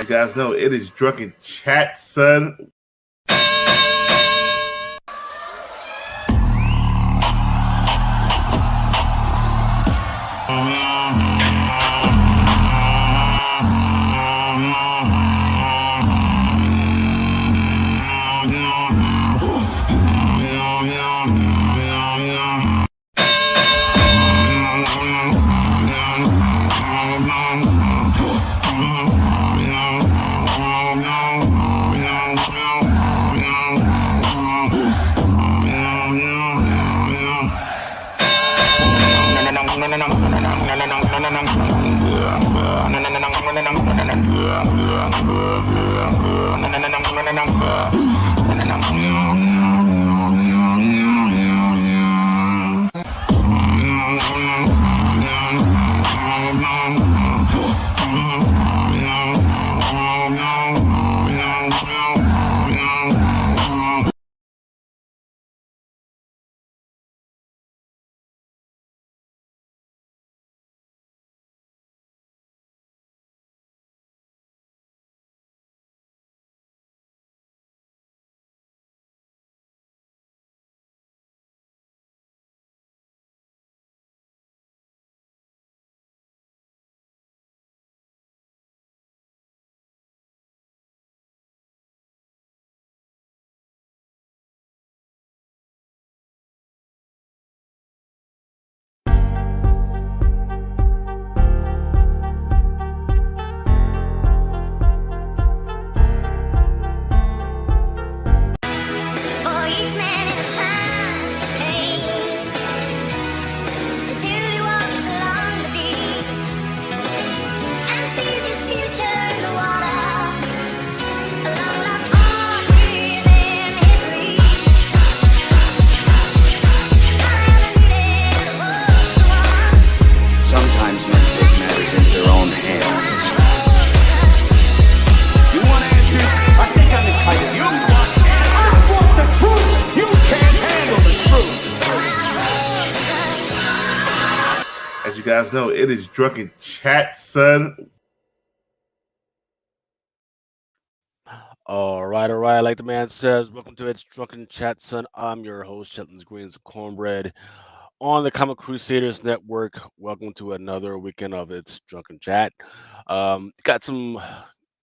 You guys know it is Drunken Chat, son. As you guys know, it is Drunken Chat, son. All right. Like the man says, welcome to It's Drunken Chat, son. I'm your host, Shelton's Greens Cornbread, on the Comic Crusaders Network. Welcome to another weekend of It's Drunken Chat. Got some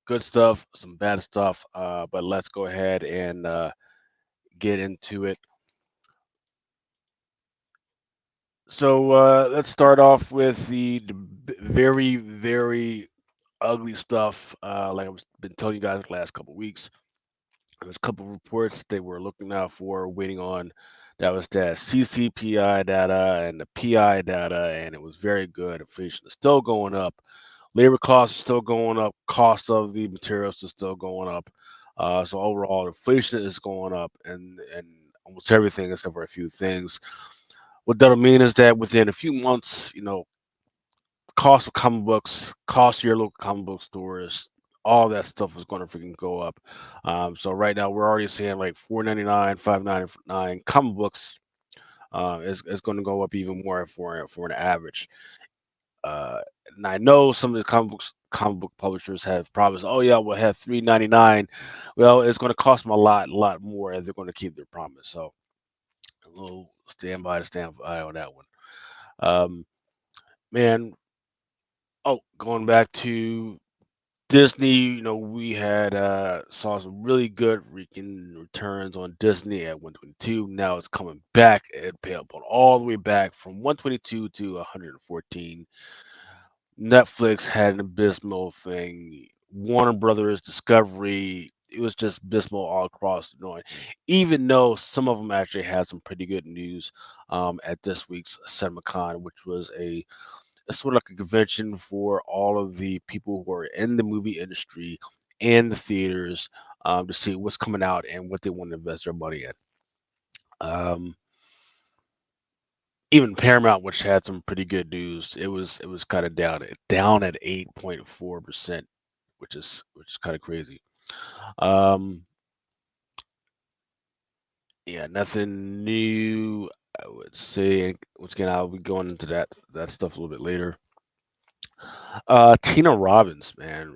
good stuff, some bad stuff, but let's go ahead and get into it. So let's start off with the very, very ugly stuff. Like I've been telling you guys the last couple of weeks. There's a couple of reports they were looking out for, waiting on. That was the CCPI data and the PI data, and it was very good. Inflation is still going up. Labor costs are still going up. Cost of the materials is still going up. So overall, inflation is going up, and almost everything except for a few things. What that'll mean is that within a few months, cost of comic books, cost of your local comic book stores, all that stuff is going to freaking go up. So right now we're already seeing like $4.99, $5.99 comic books. Is going to go up even more for an average. And I know some of the comic book publishers have promised, oh yeah, we'll have $3.99. Well, it's going to cost them a lot more, and they're going to keep their promise. So we'll stand by on that one. Um, man, going back to Disney, we had saw some really good freaking returns on Disney at 122. Now it's coming back and pay up on all the way back from 122 to 114. Netflix had an abysmal thing. Warner Brothers, Discovery, it was just abysmal all across the board. Even though some of them actually had some pretty good news at this week's CinemaCon, which was it's sort of like a convention for all of the people who are in the movie industry and the theaters, to see what's coming out and what they want to invest their money in. Um, Even Paramount, which had some pretty good news, it was kind of down at 8.4%, which is kind of crazy. Um, yeah, nothing new, I would say. Once again, I'll be going into that stuff a little bit later. Tina Robbins, man.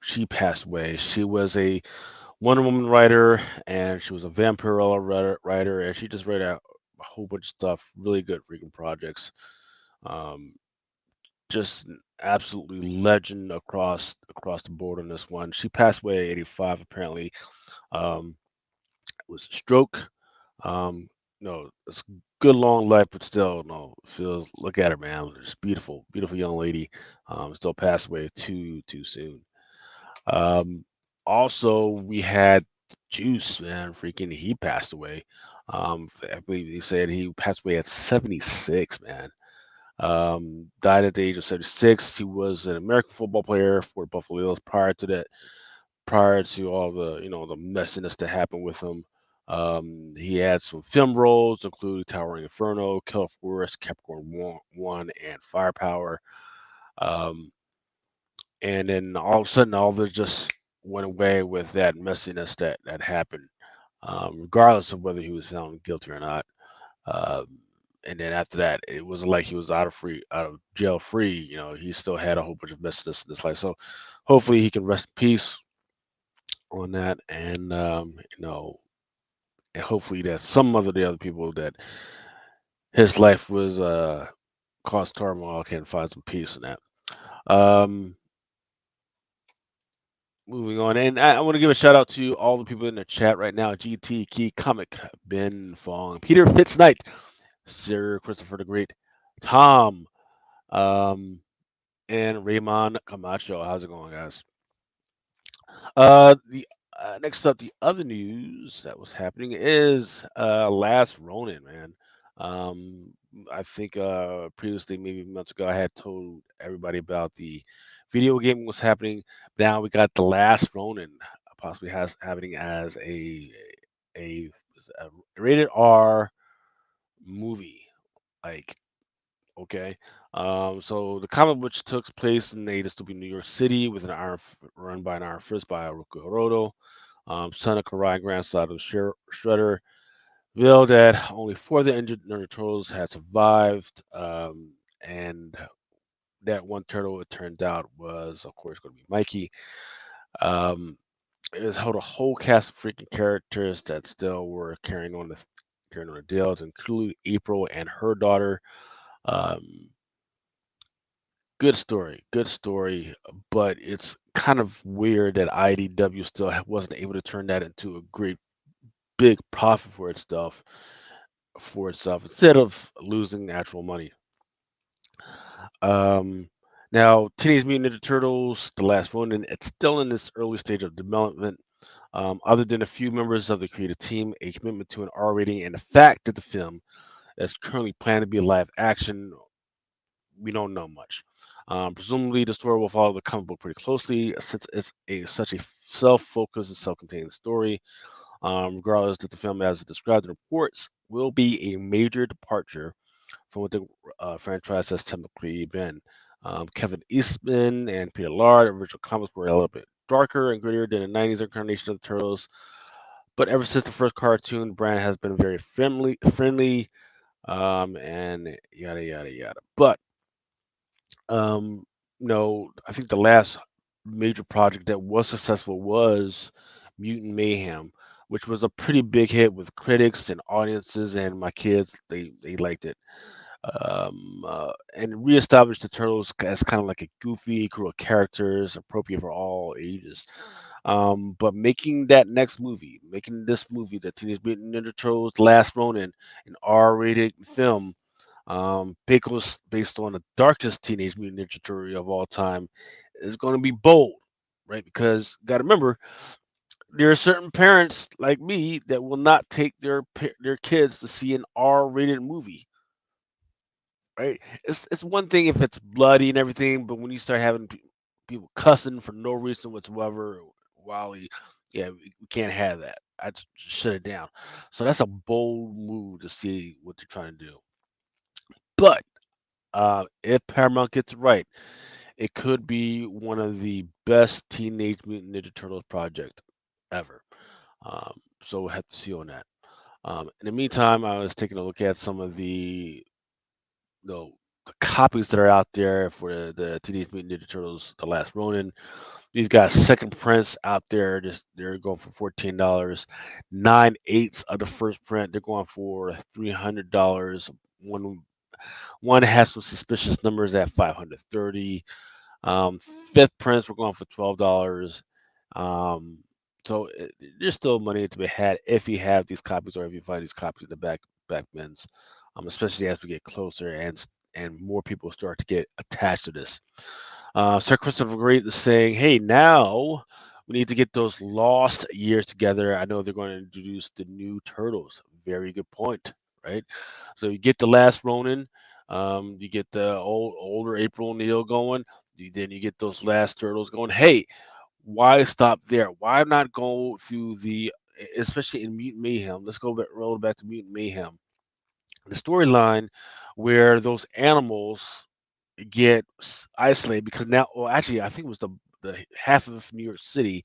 she passed away. She was a Wonder Woman writer, and she was a Vampirella writer, and she just read out a whole bunch of stuff, really good freaking projects. Um, just an absolutely legend across the board on this one. She passed away at 85 apparently. Um, it was a stroke. No, it's a good long life, but still, no, feels. Look at her, man. Just beautiful, beautiful young lady. Still passed away too soon. Um, Also, we had Juice, man. Freaking, he passed away. I believe he said he passed away at 76, man. Died at the age of 76. He was an American football player for Buffalo Bills prior to all the the messiness that happened with him. He had some film roles, including Towering Inferno, Killer Forest, Capricorn One, and Firepower. Um, and then all of a sudden, all this just went away with that messiness that happened, regardless of whether he was found guilty or not. Um, and then after that, it wasn't like he was out of jail free. He still had a whole bunch of messiness in his life. So hopefully he can rest in peace on that, and and hopefully that some of the other people that his life was caused turmoil can find some peace in that. Um, Moving on, and I want to give a shout out to all the people in the chat right now: GT Key Comic, Ben Fong, Peter Fitznight, Sir Christopher the Great, Tom, um, and Raymond Camacho. How's it going, guys? The Next up, the other news that was happening is Last Ronin, man. Um, I think previously, maybe months ago, I had told everybody about the video game was happening. Now we got the Last Ronin possibly has happening as a, a rated R movie. Like, okay. So the comic which took place in a dystopian New York City with run by an iron fist by Roku Hiroto, son of Karai, grandson of Shredder, revealed that only four of the injured Ninja Turtles had survived, and that one turtle, it turned out, was of course going to be Mikey. Um, it was held a whole cast of freaking characters that still were carrying on the deal, to include April and her daughter. Um, good story, but it's kind of weird that IDW still wasn't able to turn that into a great big profit for itself instead of losing actual money. Um, Now, Teenage Mutant Ninja Turtles: The Last One, and it's still in this early stage of development. Other than a few members of the creative team, a commitment to an R rating, and the fact that the film is currently planned to be live action, we don't know much. Presumably, the story will follow the comic book pretty closely, since it's such a self-focused and self-contained story. Regardless that the film, as described in reports, will be a major departure from what the franchise has typically been. Kevin Eastman and Peter Laird, original comics, were a little bit darker and grittier than the '90s incarnation of the Turtles, but ever since the first cartoon, the brand has been very friendly, and yada yada yada. But Um, no, I think the last major project that was successful was Mutant Mayhem, which was a pretty big hit with critics and audiences, and my kids they liked it. And reestablished the Turtles as kind of like a goofy crew of characters, appropriate for all ages. But making this movie, the Teenage Mutant Ninja Turtles: The Last Ronin, an R-rated film, based on the darkest Teenage Mutant Ninja Turtle of all time, is going to be bold, right? Because got to remember, there are certain parents like me that will not take their kids to see an R-rated movie, right? It's one thing if it's bloody and everything, but when you start having people cussing for no reason whatsoever, Wally, yeah, we can't have that. I just shut it down. So that's a bold move to see what they're trying to do. But if Paramount gets it right, it could be one of the best Teenage Mutant Ninja Turtles project ever. So we'll have to see on that. In the meantime, I was taking a look at some of the copies that are out there for the Teenage Mutant Ninja Turtles: The Last Ronin. We've got second prints out there. Just they're going for $14. 9/8 of the first print, they're going for $300. One has some suspicious numbers at 530. Fifth prints we're going for $12. Um, so there's still money to be had if you have these copies or if you find these copies in the back bins, especially as we get closer and more people start to get attached to this. Sir Christopher Great is saying, "Hey, now we need to get those lost years together. I know they're going to introduce the new turtles. Very good point, right? So you get the last Ronin, you get the older April O'Neil going, then you get those last turtles going. Hey, why stop there? Why not go through especially in Mutant Mayhem? Let's roll back to Mutant Mayhem, the storyline where those animals get isolated because now, well, actually, I think it was the half of New York City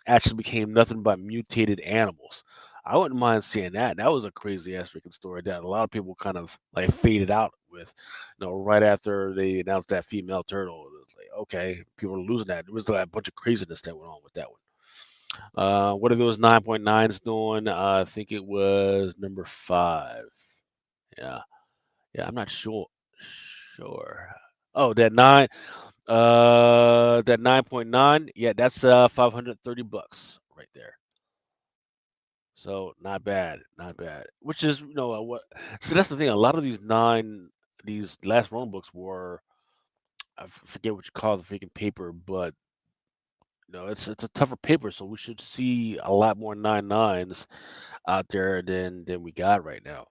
actually became nothing but mutated animals. I wouldn't mind seeing that. That was a crazy ass freaking story that a lot of people kind of like faded out with. Right after they announced that female turtle, it was like, okay, people were losing that. There was like a bunch of craziness that went on with that one. What are those 9.9s doing? I think it was number 5. Yeah, yeah, I'm not sure. Sure. Oh, that 9.9. Yeah, that's $530 right there. So not bad, not bad. Which is, what? So that's the thing. A lot of these last run books were, forget what you call the freaking paper, but it's a tougher paper, so we should see a lot more 9.9s out there than we got right now.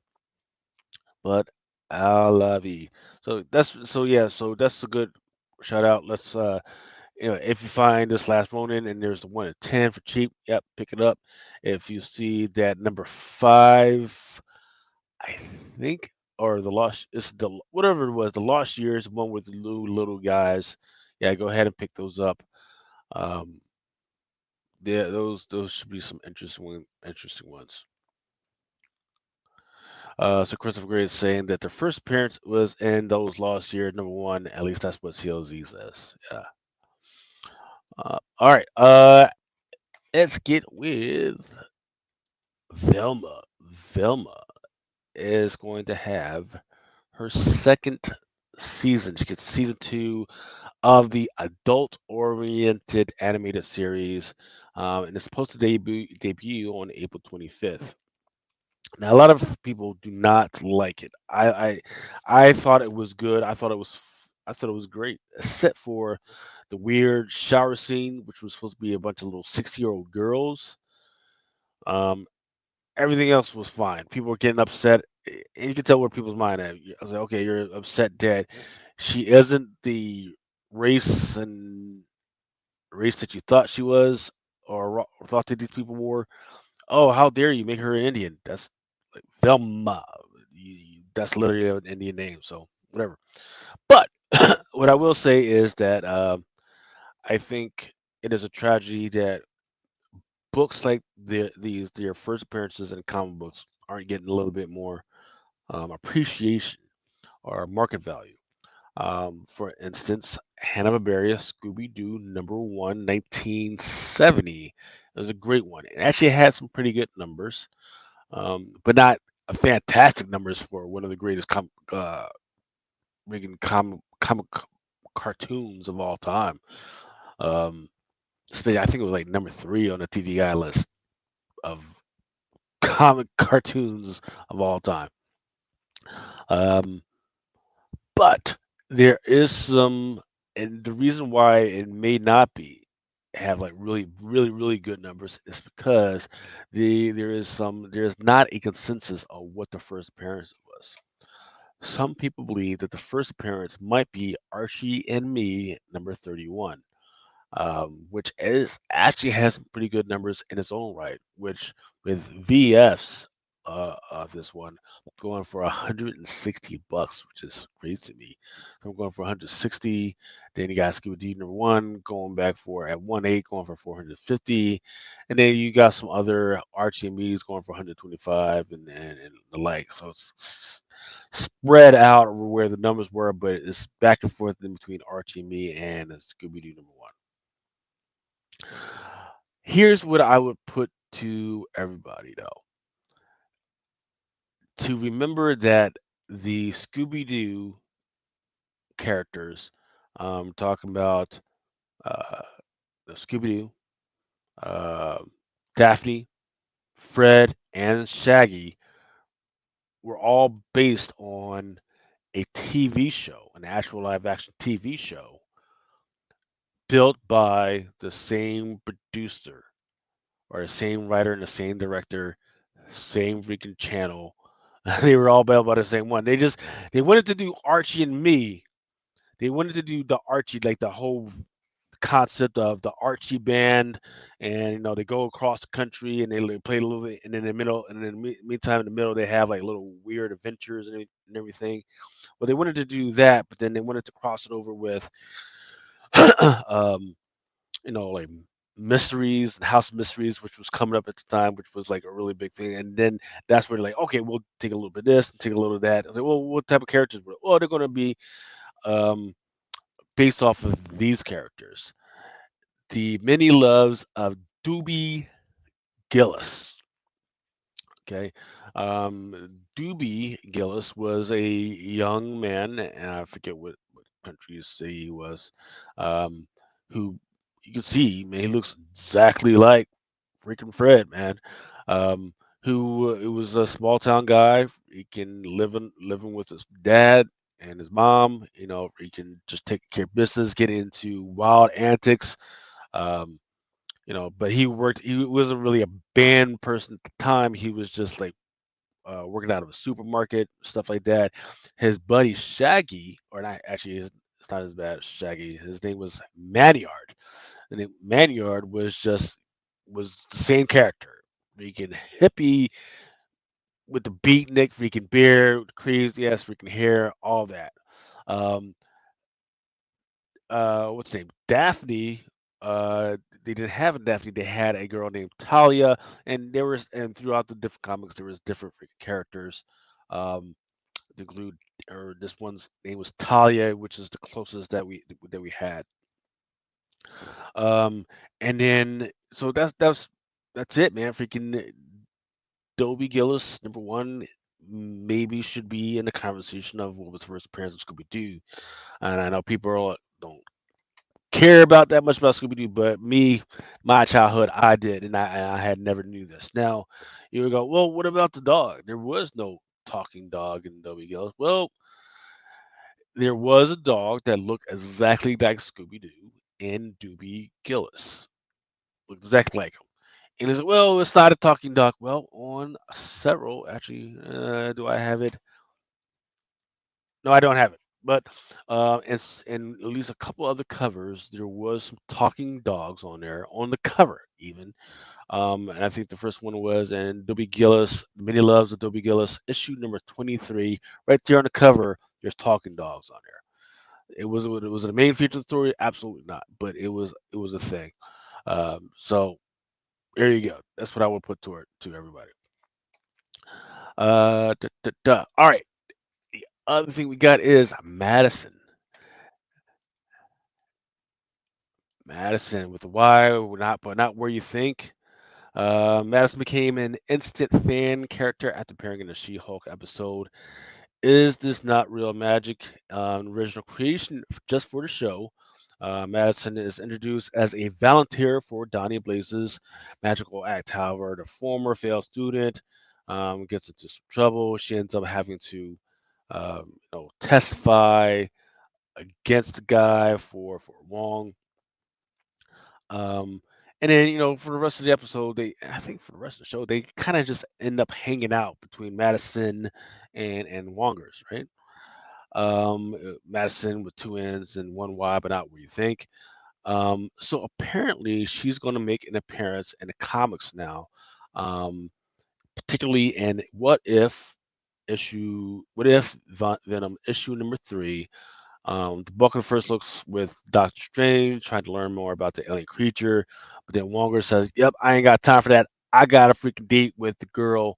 But I love you. So that's a good shout out. Let's if you find this last Ronin and there's the one at 10 for cheap, yep, pick it up. If you see that number 5, I think, or the lost, it's the whatever it was, the lost years, one with the little guys. Yeah, go ahead and pick those up. Um, yeah, those should be some interesting ones. So Christopher Gray is saying that the first appearance was in those lost years, number 1. At least that's what CLZ says. Yeah. All right. Let's get with Velma. Velma is going to have her second season. She gets season 2 of the adult-oriented animated series, and it's supposed to debut on April 25th. Now, a lot of people do not like it. I thought it was good. I thought it was great, except for the weird shower scene, which was supposed to be a bunch of little 6-year-old girls. Um, Everything else was fine. People were getting upset, and you can tell where people's mind at. I was like, okay, you're upset that she isn't the race and race that you thought she was, or thought that these people were. Oh, how dare you make her an Indian? That's like Velma. That's literally an Indian name, so whatever. But what I will say is that I think it is a tragedy that books like their first appearances in comic books aren't getting a little bit more appreciation or market value. For instance, Hanna-Barbera Scooby Doo #1, 1970. It was a great one. It actually had some pretty good numbers, but not fantastic numbers for one of the greatest comic cartoons of all time. Um, Especially, I think it was like number 3 on the TV Guide list of comic cartoons of all time. Um, but there is some, and the reason why it may not be have like really, really, really good numbers is because there is not a consensus on what the first appearance was. Some people believe that the first appearance might be Archie and Me, number 31, which is actually has some pretty good numbers in its own right, which with VS of this one, going for $160, which is crazy to me. So I'm going for 160. Then you got Scooby Doo number one going back for at 1.8, going for 450, and then you got some other Archie and Me's going for 125 and the like. So it's spread out where the numbers were, but it's back and forth in between Archie and Me and Scooby Doo number one. Here's what I would put to everybody though, to remember that the Scooby Doo characters, talking about uh, the Scooby Doo, uh, Daphne, Fred, and Shaggy, were all based on a TV show, an actual live action TV show built by the same producer or the same writer and the same director, same freaking channel. They were all built by the same one. They wanted to do Archie and Me. They wanted to do the Archie, like the whole concept of the Archie band, and they go across the country and they like, play a little bit, and in the middle, and in the meantime, in the middle, they have like little weird adventures and everything. Well, they wanted to do that, but then they wanted to cross it over with, um, like mysteries and House of Mysteries, which was coming up at the time, which was like a really big thing. And then that's where they're like, okay, we'll take a little bit of this and take a little of that. I was like, well, what type of characters? Well, they're going to be um, based off of these characters. The many loves of Doobie Gillis. Okay. Doobie Gillis was a young man, and I forget what country you say he was, um, who you can see, man, he looks exactly like freaking Fred, man. Um, who it was a small town guy. He can living with his dad and his mom. He can just take care of business, get into wild antics. Um, but he worked. He wasn't really a band person at the time. He was just like working out of a supermarket, stuff like that. His buddy Shaggy, or not actually, it's not as bad as Shaggy. His name was Manyard, and Manyard was the same character, freaking hippie with the beatnik, freaking beard, crazy ass freaking hair, all that. Um, what's her name? Daphne. They didn't have a Daphne. They had a girl named Talia, and throughout the different comics there was different freaking characters. Um, to include, or this one's name was Talia, which is the closest that we had. Um, and then so that's it, man. Freaking Dobie Gillis, number one, maybe should be in the conversation of what was first appearance of Scooby Doo. And I know people don't care about that much about Scooby Doo, but me, my childhood, I did, and I had never knew this. Now, you would go, well, what about the dog? There was no talking dog in Dobie Gillis. Well, there was a dog that looked exactly like Scooby Doo in Doobie Gillis. Looked exactly like him. And he said, well, it's not a talking dog. Well, on several, actually, do I have it? No, I don't have it. But in at least a couple other covers, there was some talking dogs on there, on the cover even. And I think the first one was in Dobie Gillis, Many Loves of Dobie Gillis, issue number 23. Right there on the cover, there's talking dogs on there. It was a main feature of the story, absolutely not, but it was a thing. So there you go. That's what I would put to everybody. All right. The other thing we got is Madison. Madison with a Y, but not where you think. Madison became an instant fan character after appearing in a She-Hulk episode. Is this not real magic? Original creation just for the show. Madison is introduced as a volunteer for Donnie Blaze's magical act. However, the former failed student gets into some trouble. She ends up having to, testify against the guy for wrong. Um, and then for the rest of the episode, I think for the rest of the show, they kind of just end up hanging out between Madison and Wongers, right? Madison with two N's and one Y, but not where you think. So apparently she's going to make an appearance in the comics now, um, particularly in Venom issue number 3. The bulk of the first looks with Doctor Strange trying to learn more about the alien creature, but then Wonger says, "Yep, I ain't got time for that. I got a freaking date with the girl,"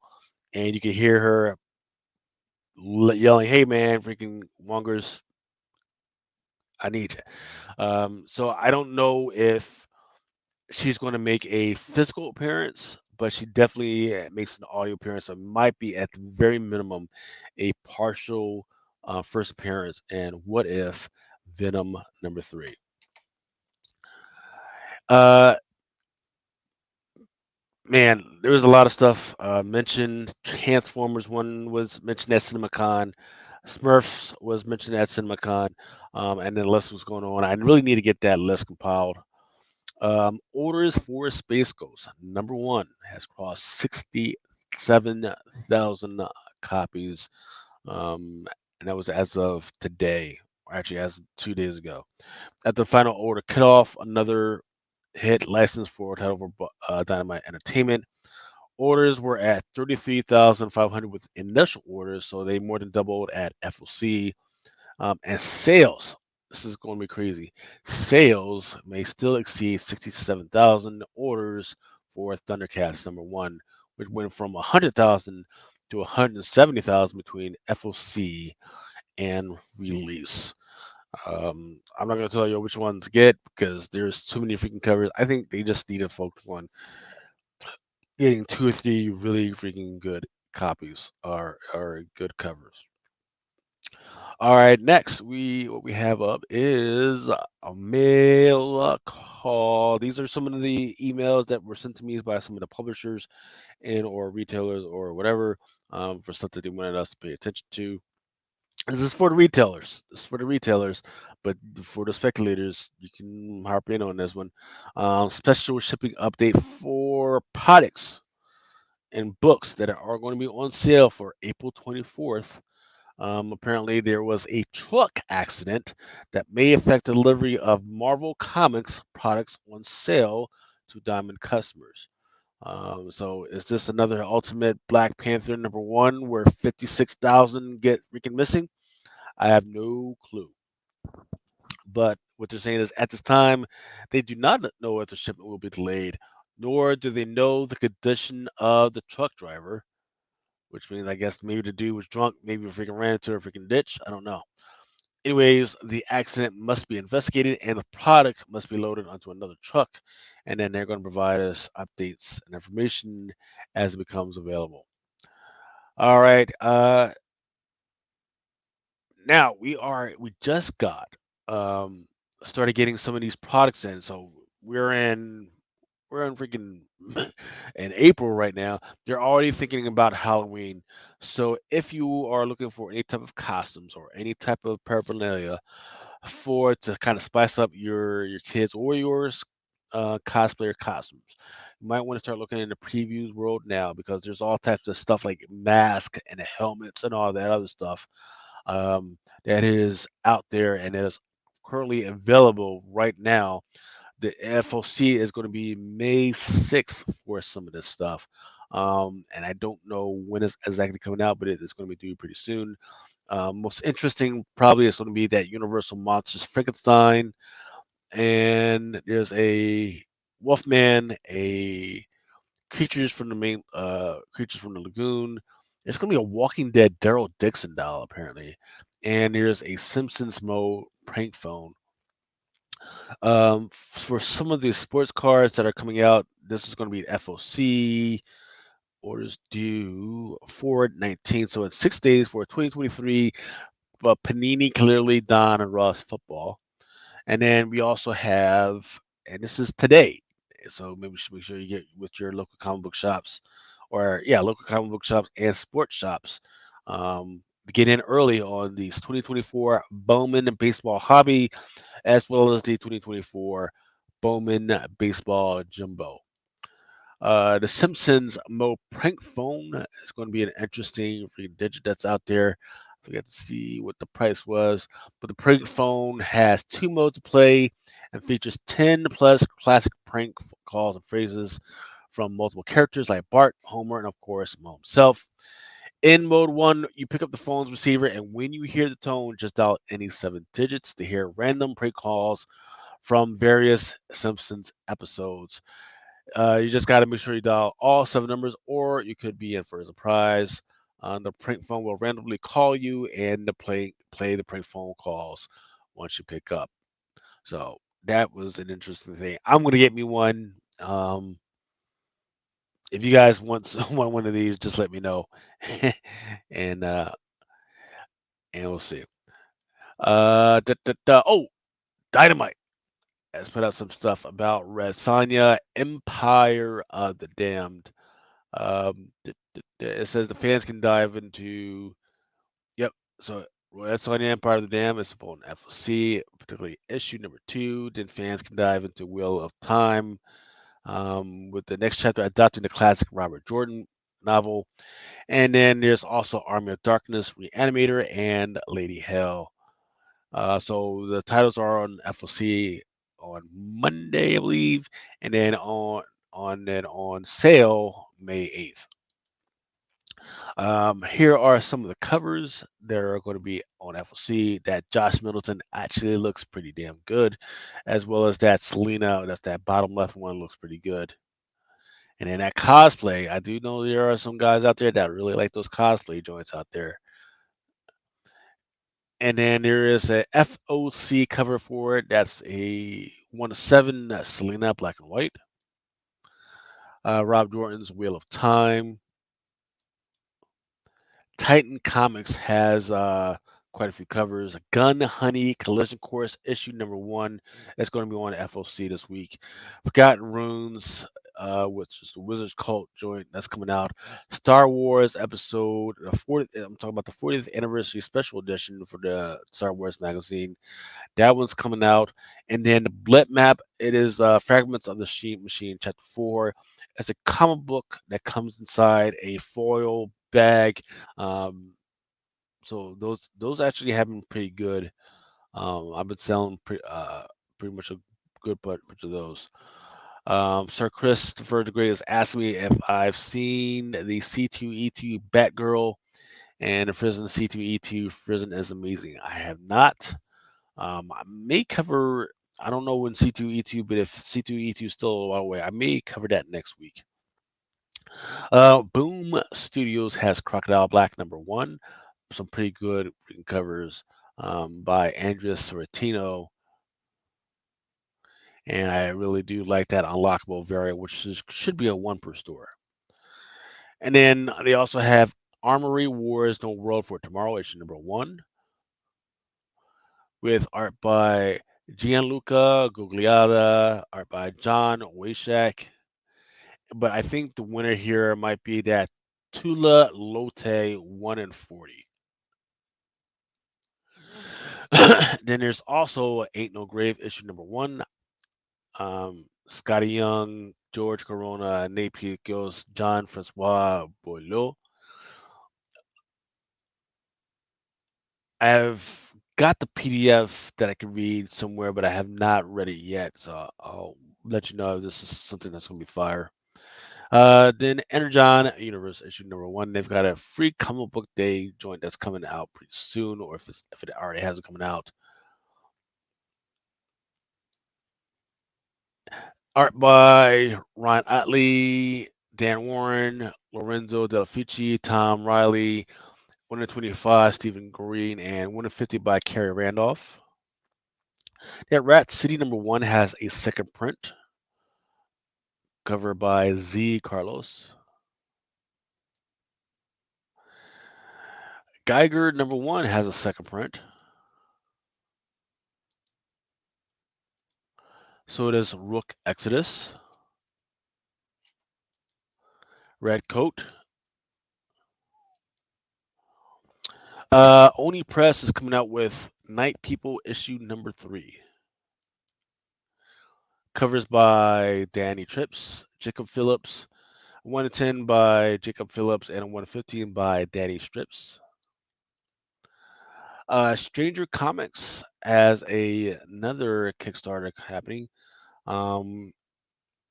and you can hear her yelling, "Hey man, freaking Wonger's, I need you." So I don't know if she's going to make a physical appearance, but she definitely makes an audio appearance. So it might be at the very minimum a partial first appearance. And what if Venom number 3? Uh, Man, there was a lot of stuff mentioned. Transformers one was mentioned at CinemaCon. Smurfs was mentioned at CinemaCon, and then the list was going on. I really need to get that list compiled. Orders for Space Ghost number 1 has crossed 67,000 copies, and that was as of today, or actually as of 2 days ago. At the final order cutoff, another hit license for title for Dynamite Entertainment. Orders were at 33,500 with initial orders, so they more than doubled at FOC. And sales, this is going to be crazy. Sales may still exceed 67,000 orders for Thundercats number 1, which went from 100,000 to 170,000 between FOC and release. I'm not going to tell you which ones to get because there's too many freaking covers. I think they just need to focus on getting 2 or 3 really freaking good copies or good covers. All right, next what we have up is a mail call. These are some of the emails that were sent to me by some of the publishers and or retailers or whatever, for stuff that they wanted us to pay attention to. This is for the retailers. This is for the retailers, but for the speculators, you can harp in on this one. Special shipping update for products and books that are going to be on sale for April 24th. Apparently, there was a truck accident that may affect the delivery of Marvel Comics products on sale to Diamond customers. So, is this another Ultimate Black Panther number 1 where 56,000 get freaking missing? I have no clue. But what they're saying is at this time, they do not know if the shipment will be delayed, nor do they know the condition of the truck driver, which means I guess maybe the dude was drunk, maybe freaking ran into a freaking ditch. I don't know. Anyways, the accident must be investigated and the product must be loaded onto another truck. And then they're going to provide us updates and information as it becomes available. All right. Now we just got um started getting some of these products in. So we're in freaking in April right now. They're already thinking about Halloween. So if you are looking for any type of costumes or any type of paraphernalia for to kind of spice up your kids or yours cosplayer costumes, you might want to start looking in the previews world now because there's all types of stuff like masks and helmets and all that other stuff that is out there and is currently available right now. The FOC is going to be May 6th for some of this stuff. And I don't know when it's exactly coming out, but it's going to be due pretty soon. Most interesting probably is going to be that Universal Monsters Frankenstein, and there's a Wolfman, a creatures from the lagoon. It's going to be a Walking Dead Daryl Dixon doll apparently, and there's a Simpsons Mo prank phone. For some of the sports cars that are coming out, this is going to be FOC. Orders due forward 19. So it's 6 days for 2023. But Panini, clearly Don and Ross football. And then we also have, and this is today. So maybe you should make sure you get with your local comic book shops, or yeah, local comic book shops and sports shops. To get in early on these 2024 Bowman Baseball Hobby as well as the 2024 Bowman Baseball Jumbo. The Simpsons Mo prank phone is going to be an interesting digit that's out there. I forgot to see what the price was, but the prank phone has 2 modes to play and features 10 plus classic prank calls and phrases from multiple characters like Bart, Homer, and of course Mo himself. In mode one, you pick up the phone's receiver, and when you hear the tone, just dial any 7 digits to hear random prank calls from various Simpsons episodes. You just got to make sure you dial all 7 numbers, or you could be in for a surprise. The prank phone will randomly call you and play the prank phone calls once you pick up. So that was an interesting thing. I'm gonna get me one. If you guys want one of these, just let me know, and uh, and we'll see. Oh, Dynamite has put out some stuff about Red Sonja, Empire of the Damned. It says the fans can dive into. Yep. So Red Sonja, Empire of the Damned is upon FOC, particularly issue number 2. Then fans can dive into Wheel of Time, with the next chapter adapting the classic Robert Jordan novel. And then there's also Army of Darkness, Reanimator, and Lady Hell. So the titles are on FOC on Monday, I believe, and then on sale May 8th. Here are some of the covers that are going to be on FOC. That Josh Middleton actually looks pretty damn good, as well as that Selena. That's that bottom left one looks pretty good. And then that cosplay, I do know there are some guys out there that really like those cosplay joints out there. And then there is a FOC cover for it. That's a 1 of 7 Selena black and white. Rob Jordan's Wheel of Time. Titan Comics has quite a few covers. Gun Honey Collision Course issue number 1. That's going to be on FOC this week. Forgotten Runes, which is the Wizards Cult joint that's coming out. Star Wars episode 40. I'm talking about the 40th anniversary special edition for the Star Wars magazine. That one's coming out. And then the Blip Map. It is Fragments of the Sheep Machine chapter 4. It's a comic book that comes inside a foil bag. um, so those actually have been pretty good. I've been selling pretty much a good bunch of those. Sir Christopher the Great has asked me if I've seen the C2E2 Batgirl, and the Prison C2E2 Prison is amazing. I have not. I may cover. I don't know when C2E2, but if C2E2 is still a while away, I may cover that next week. Boom Studios has Crocodile Black number 1. Some pretty good written covers by Andrea Sorrentino, and I really do like that unlockable variant, which should be a 1 per store. And then they also have Armory Wars No World for Tomorrow, issue number 1, with art by Gianluca Gugliotta, art by John Washak. But I think the winner here might be that Tula Lotte 1 in 40. Then there's also Ain't No Grave issue number 1. Scotty Young, George Corona, Nate Piecos, John Francois Boileau. I've got the PDF that I can read somewhere, but I have not read it yet. So I'll let you know if this is something that's going to be fire. Then Energon Universe issue number 1. They've got a free comic book day joint that's coming out pretty soon, or if it already hasn't coming out. Art by Ron Otley, Dan Warren, Lorenzo Delfici, Tom Riley, 125 Stephen Green, and 150 by Kerry Randolph. That Rat City number 1 has a second print, cover by Z Carlos. Geiger number 1 has a second print. So does Rook Exodus. Red Coat. Oni Press is coming out with Night People issue number 3. Covers by Danny Trips, Jacob Phillips, 1 to 10 by Jacob Phillips, and 1 to 15 by Danny Strips. Stranger Comics has another Kickstarter happening.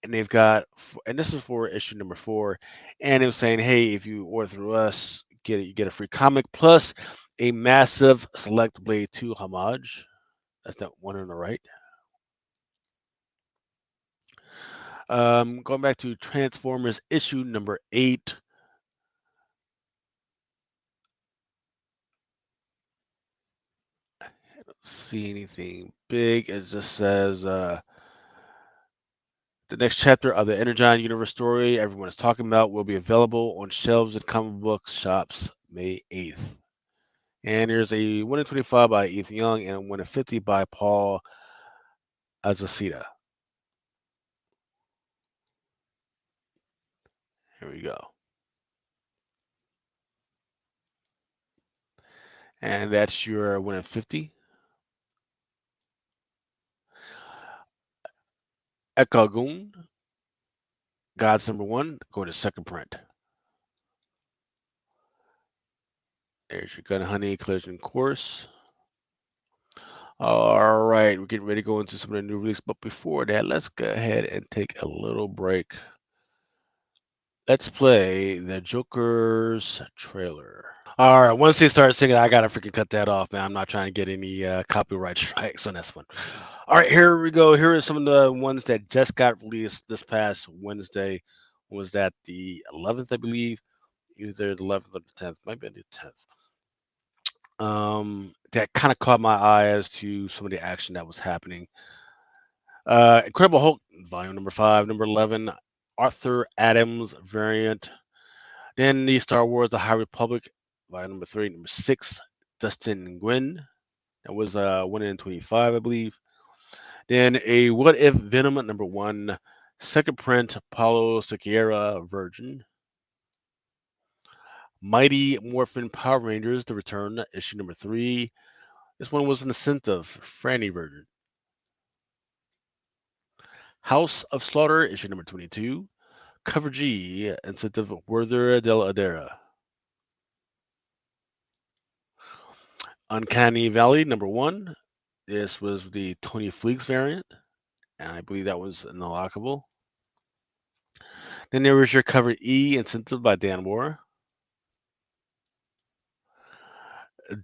and they've got, and this is for issue number 4, and it was saying, hey, if you order through us, you get a free comic plus a massive Select Blade 2 homage. That's that one on the right. Going back to Transformers issue number 8. I don't see anything big. It just says the next chapter of the Energon Universe story everyone is talking about will be available on shelves in comic book shops May 8th. And there's a 1 in 25 by Ethan Young and a 1 in 50 by Paul Azaceta. Here we go. And that's your 1 in 50. Ekagun, God's number 1, go to second print. There's your Gun Honey Collision Course. All right, we're getting ready to go into some of the new release, but before that, let's go ahead and take a little break. Let's play the Joker's trailer. All right, once they start singing, I gotta freaking cut that off, man. I'm not trying to get any copyright strikes on this one. All right, here we go. Here are some of the ones that just got released this past Wednesday. Was that the 11th, I believe? Either the 11th or the 10th. Might be the 10th. That kind of caught my eye as to some of the action that was happening. Incredible Hulk, volume number 5, number 11, Arthur Adams variant. Then the Star Wars: The High Republic, volume number 3, number 6, Dustin Nguyen. That was 1 in 25, I believe. Then a What If Venom number 1, second print, Paulo Siqueira Virgin. Mighty Morphin Power Rangers: The Return, issue number 3. This one was an incentive, Franny Virgin. House of Slaughter, issue number 22. Cover G, incentive, Werther de la Adera. Uncanny Valley, number 1. This was the Tony Fleeks variant, and I believe that was an unlockable. Then there was your Cover E, incentive by Dan Moore.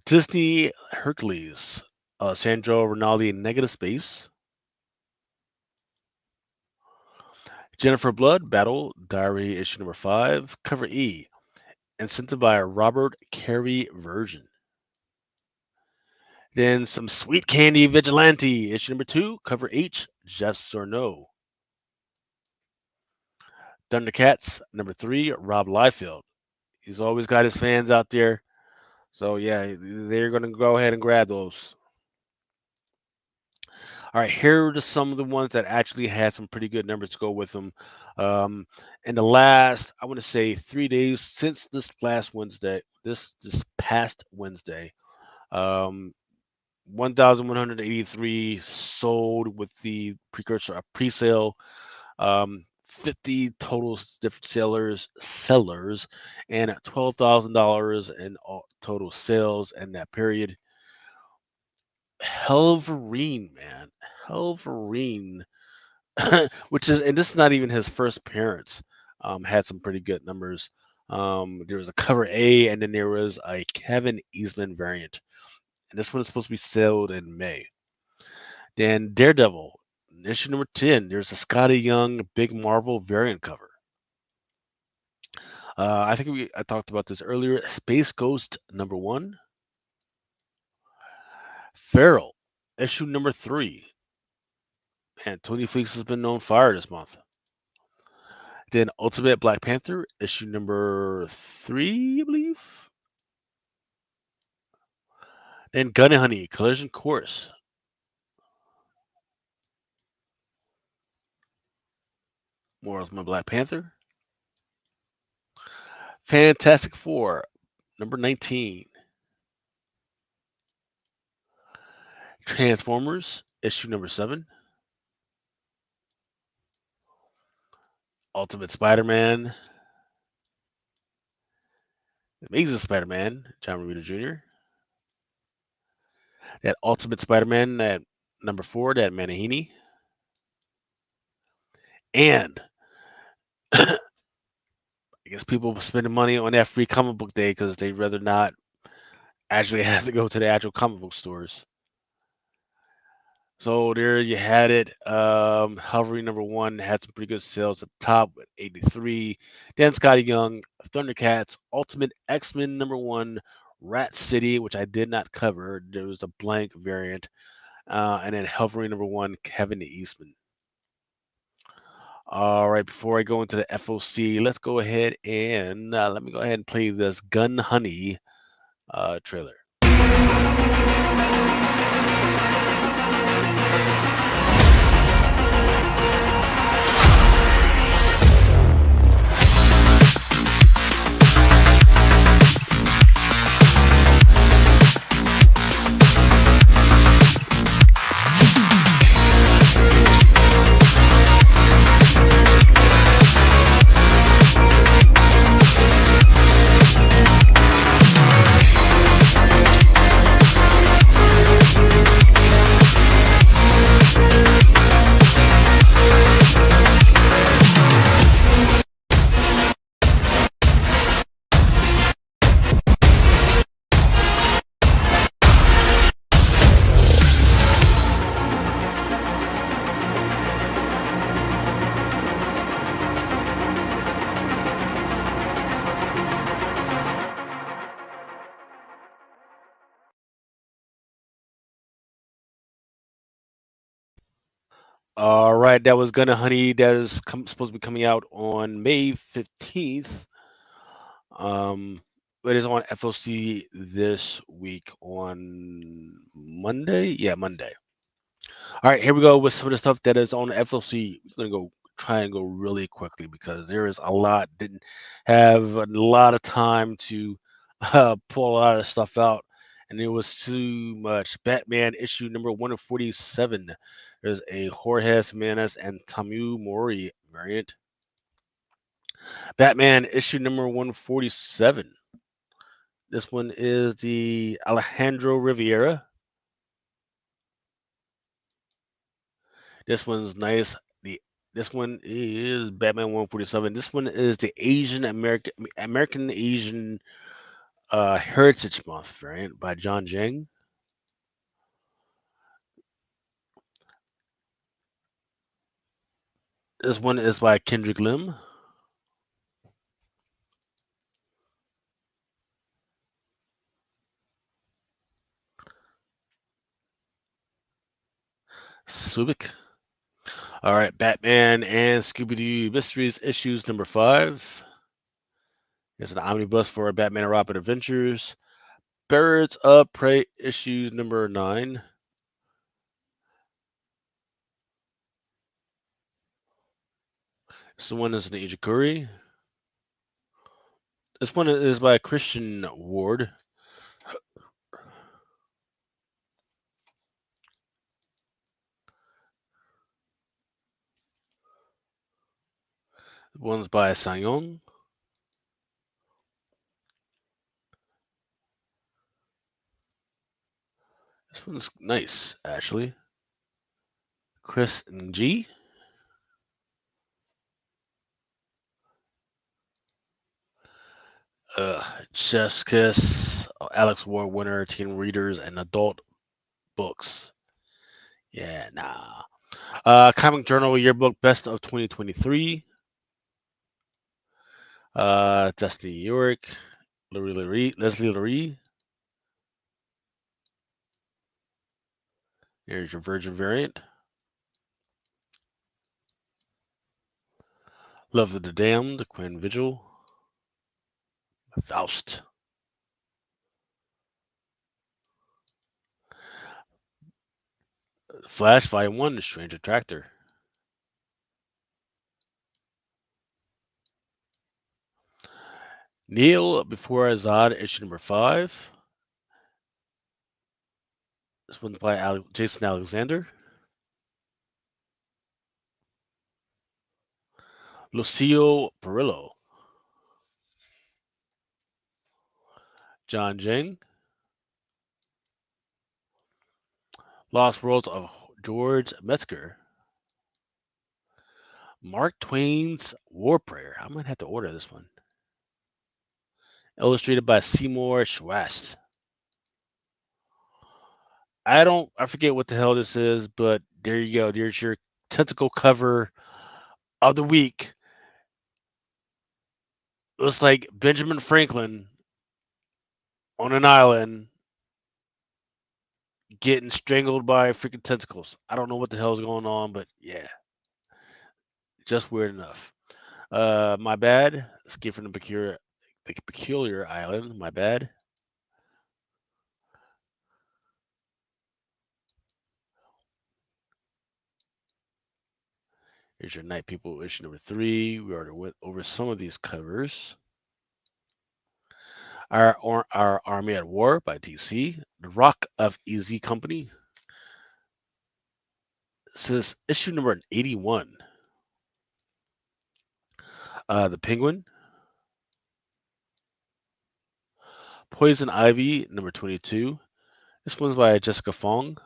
Disney Hercules, Sandro Rinaldi, Negative Space. Jennifer Blood, Battle Diary, issue number 5. Cover E, incentive by Robert Carey Version. Then some Sweet Candy Vigilante, issue number 2. Cover H, Yes or No. Thundercats, number 3, Rob Liefeld. He's always got his fans out there. So, yeah, they're going to go ahead and grab those. All right, here are just some of the ones that actually had some pretty good numbers to go with them. In the last, I want to say 3 days since this last Wednesday, this past Wednesday, 1,183 sold with the precursor of pre-sale. 50 total different sellers, and $12,000 in total sales in that period. Helverine, man, Helverine, which is, and this is not even his first appearance. Had some pretty good numbers. There was a Cover A, and then there was a Kevin Eastman variant, and this one is supposed to be sold in May. Then Daredevil, issue number 10. There's a Scotty Young Big Marvel variant cover. I think I talked about this earlier. Space Ghost number 1. Feral, issue number 3. And Tony Fleeks has been on fire this month. Then Ultimate Black Panther, issue number 3, I believe. Then Gun Honey Collision Course. More Ultimate Black Panther. Fantastic Four, number 19. Transformers, issue number 7. Ultimate Spider-Man. Amazing Spider-Man, John Romita Jr. That Ultimate Spider-Man at number 4, that Manahini. And I guess people spending money on that free comic book day because they'd rather not actually have to go to the actual comic book stores. So there you had it. Hovering number one had some pretty good sales at the top with 83. Then Scotty Young, Thundercats, Ultimate X-Men number one, Rat City, which I did not cover. There was a blank variant. And then hovering number one, Kevin Eastman. All right, before I go into the FOC, let's go ahead and let me go ahead and play this Gun Honey trailer. All right, that was Gunna Honey. That is supposed to be coming out on May 15th. It is on FOC this week on Monday. Yeah, Monday. All right, here we go with some of the stuff that is on FOC. We're gonna go try and go really quickly because there is a lot. Didn't have a lot of time to pull a lot of stuff out, and it was too much. Batman issue number 147. There's a Jorge Jimenez and Tamu Mori variant. Batman issue number 147. This one is the Alejandro Riviera. This one's nice. This one is Batman 147. This one is the Asian American Asian Heritage Month variant by John Jang. This one is by Kendrick Lim. Subic. All right, Batman and Scooby Doo Mysteries issues number 5. It's an omnibus for Batman and Robin Adventures. Birds of Prey issue number 9. This one is an Ijikuri. This one is by Christian Ward. One's by Sanyong. This one's nice, actually. Chris and G. Chef's Kiss, Alex Award winner, teen readers, and adult books. Yeah, nah. Comic Journal Yearbook Best of 2023. Destiny York, Leslie Lurie. Here's your Virgin variant. Love of the Damned, Quinn Vigil. Faust. Flash Volume 1, The Strange Attractor. Neil Before Azad, issue number 5. This one's by Jason Alexander. Lucio Perillo. John Jang. Lost Worlds of George Metzger. Mark Twain's War Prayer. I might have to order this one. Illustrated by Seymour Schwast. I forget what the hell this is, but there you go. There's your tentacle cover of the week. It looks like Benjamin Franklin on an island getting strangled by freaking tentacles. I don't know what the hell's going on, but yeah, just weird enough. My bad. Escape from the peculiar island. My bad. Here's your Night People issue number 3. We already went over some of these covers. Our Army at War by DC. The Rock of Easy Company. This is issue number 81. The Penguin. Poison Ivy number 22. This one's by Jessica Fong.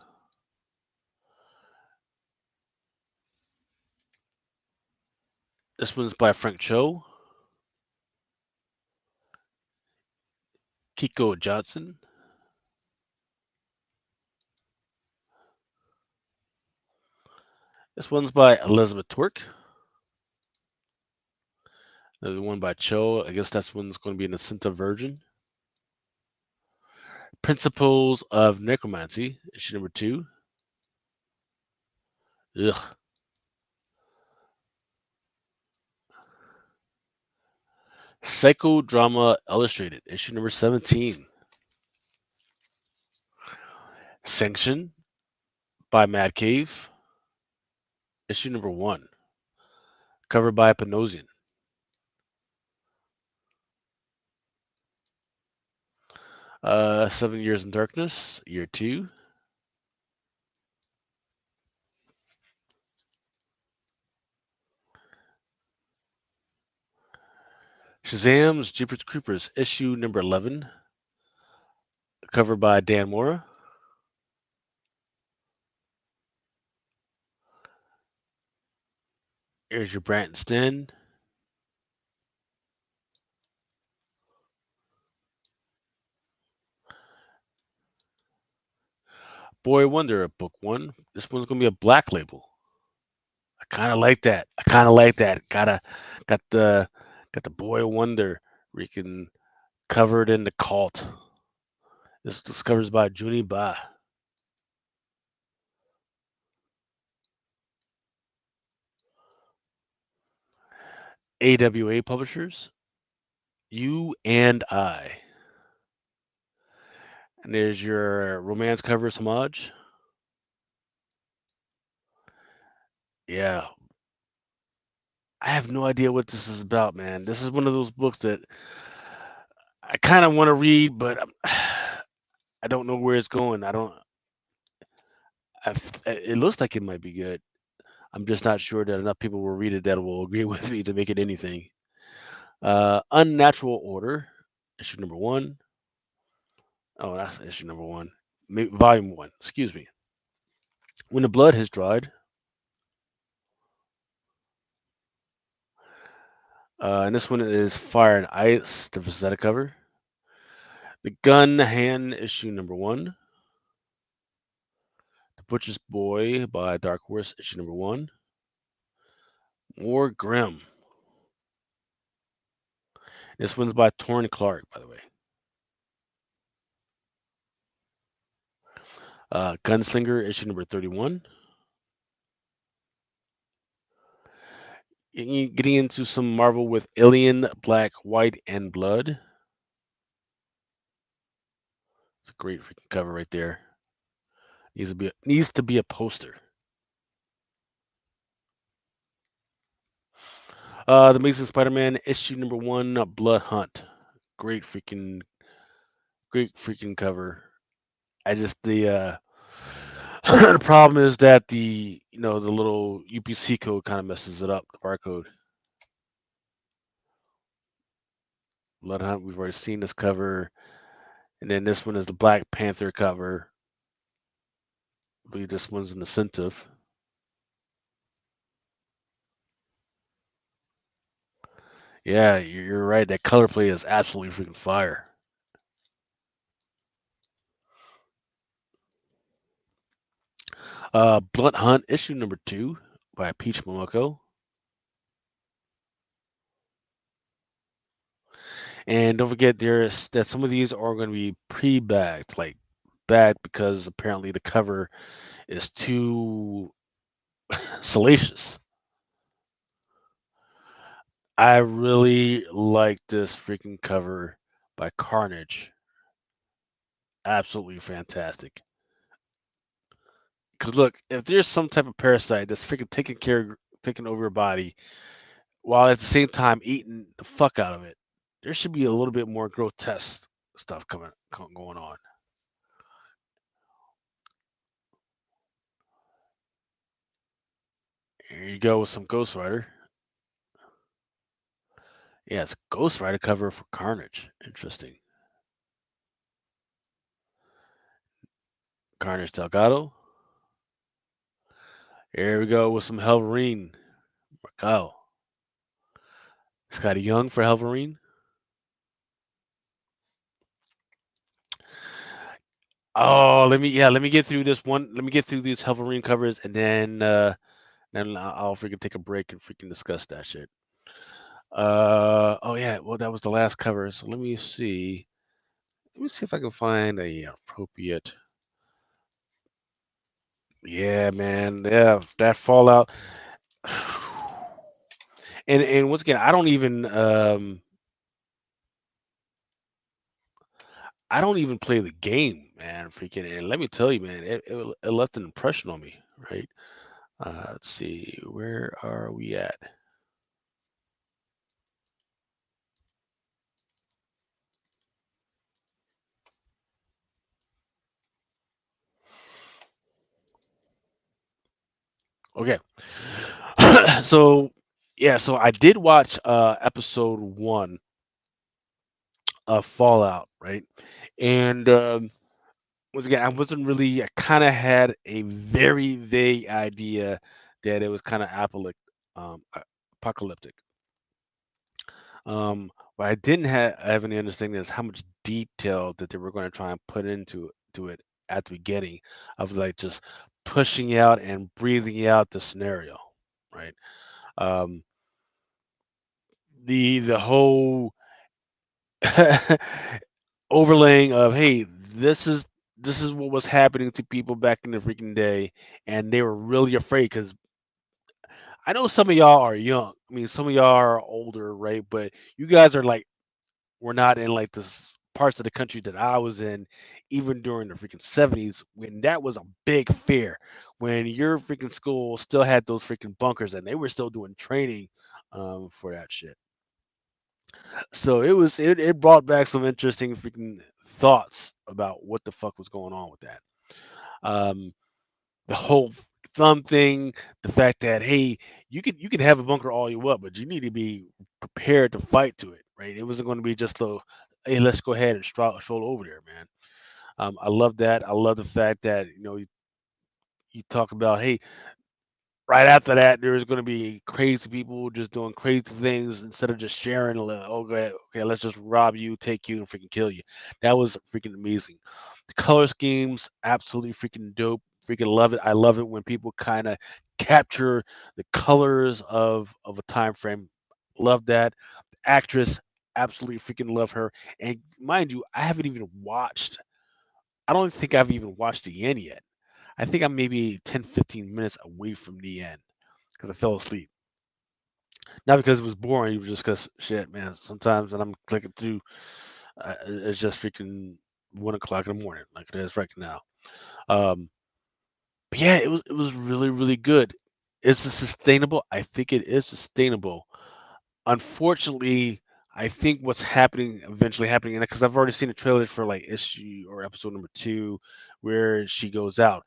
This one's by Frank Cho. Kiko Johnson. This one's by Elizabeth Twerk. Another one by Cho. I guess that's one's going to be an Acinta Virgin. Principles of Necromancy, issue number 2. Ugh. Psychodrama Illustrated, issue number 17. Sanction by Mad Cave, issue number 1. Covered by Panosian. Seven Years in Darkness, year 2. Shazam's Jeepers Creepers, issue number 11. Covered by Dan Mora. Here's your Brant Sten. Boy Wonder, book 1. This one's going to be a black label. I kind of like that. Got the Boy Wonder freaking covered in the cult. This discovers by Juni Ba. AWA Publishers. You and I. And there's your romance covers homage. Yeah. I have no idea what this is about, man. This is one of those books that I kind of want to read, but I don't know where it's going. It looks like it might be good. I'm just not sure that enough people will read it that will agree with me to make it anything. Unnatural Order, issue number 1. Oh, that's issue number 1. Volume 1, excuse me. When the Blood Has Dried. And this one is Fire and Ice, the Rosetta cover. The Gun Hand, issue number 1. The Butcher's Boy by Dark Horse, issue number 1. More Grimm. This one's by Torrin Clark, by the way. Gunslinger, issue number 31. Getting into some Marvel with Alien, Black, White, and Blood. It's a great freaking cover right there. Needs to be a poster. The Amazing Spider-Man, issue number 1, Blood Hunt. Great freaking cover. I just the the problem is that the little UPC code kind of messes it up, the barcode. Blood Hunt, we've already seen this cover, and then this one is the Black Panther cover. I believe this one's an incentive. Yeah, you're right. That color play is absolutely freaking fire. Blunt Hunt issue number 2 by Peach Momoko. And don't forget, there's that some of these are going to be pre-bagged, like bagged because apparently the cover is too salacious. I really like this freaking cover by Carnage. Absolutely fantastic. Because look, if there's some type of parasite that's freaking taking over your body, while at the same time eating the fuck out of it, there should be a little bit more grotesque stuff going on. Here you go with some Ghost Rider. Yeah, it's Ghost Rider cover for Carnage. Interesting. Carnage Delgado. Here we go with some Helverine. Markel. Scotty Young for Helverine. Oh, let me get through this one. Let me get through these Helverine covers, and then I'll freaking take a break and freaking discuss that shit. Oh yeah, well that was the last cover. So let me see. Let me see if I can find a appropriate. Yeah, man. Yeah, that Fallout. And once again, I don't even play the game, man. Freaking, and let me tell you, man, it left an impression on me, right? Let's see, where are we at? Okay. So yeah, so I did watch episode 1 of Fallout, right? And once again, I wasn't really. I kind of had a very vague idea that it was kind of apocalyptic. What I didn't have any understanding is how much detail that they were going to try and put into it at the beginning of like just pushing out and breathing out the scenario, right? Um, the whole overlaying of, hey, this is what was happening to people back in the freaking day, and they were really afraid because I know some of y'all are young. I mean, some of y'all are older, right? But you guys are like, we're not in like the parts of the country that I was in, even during the freaking 70s, when that was a big fear. When your freaking school still had those freaking bunkers and they were still doing training for that shit. So it brought back some interesting freaking thoughts about what the fuck was going on with that. Um, the whole thumb thing, the fact that, hey, you could have a bunker all you want, but you need to be prepared to fight to it, right? It wasn't going to be just a, hey, let's go ahead and stroll over there, man. I love that. I love the fact that you talk about, hey, right after that, there's going to be crazy people just doing crazy things instead of just sharing. Okay, okay, let's just rob you, take you, and freaking kill you. That was freaking amazing. The color schemes, absolutely freaking dope. Freaking love it. I love it when people kind of capture the colors of a time frame. Love that. The actress, absolutely freaking love her. And mind you, I haven't even watched. I don't think I've even watched the end yet. I think I'm maybe 10, 15 minutes away from the end because I fell asleep. Not because it was boring, it was just because shit, man. Sometimes when I'm clicking through, it's just freaking 1 o'clock in the morning, like it is right now. Um, but yeah, it was really really good. Is it sustainable? I think it is sustainable. Unfortunately, I think what's happening eventually happening, because I've already seen the trailer for like issue or episode number 2, where she goes out,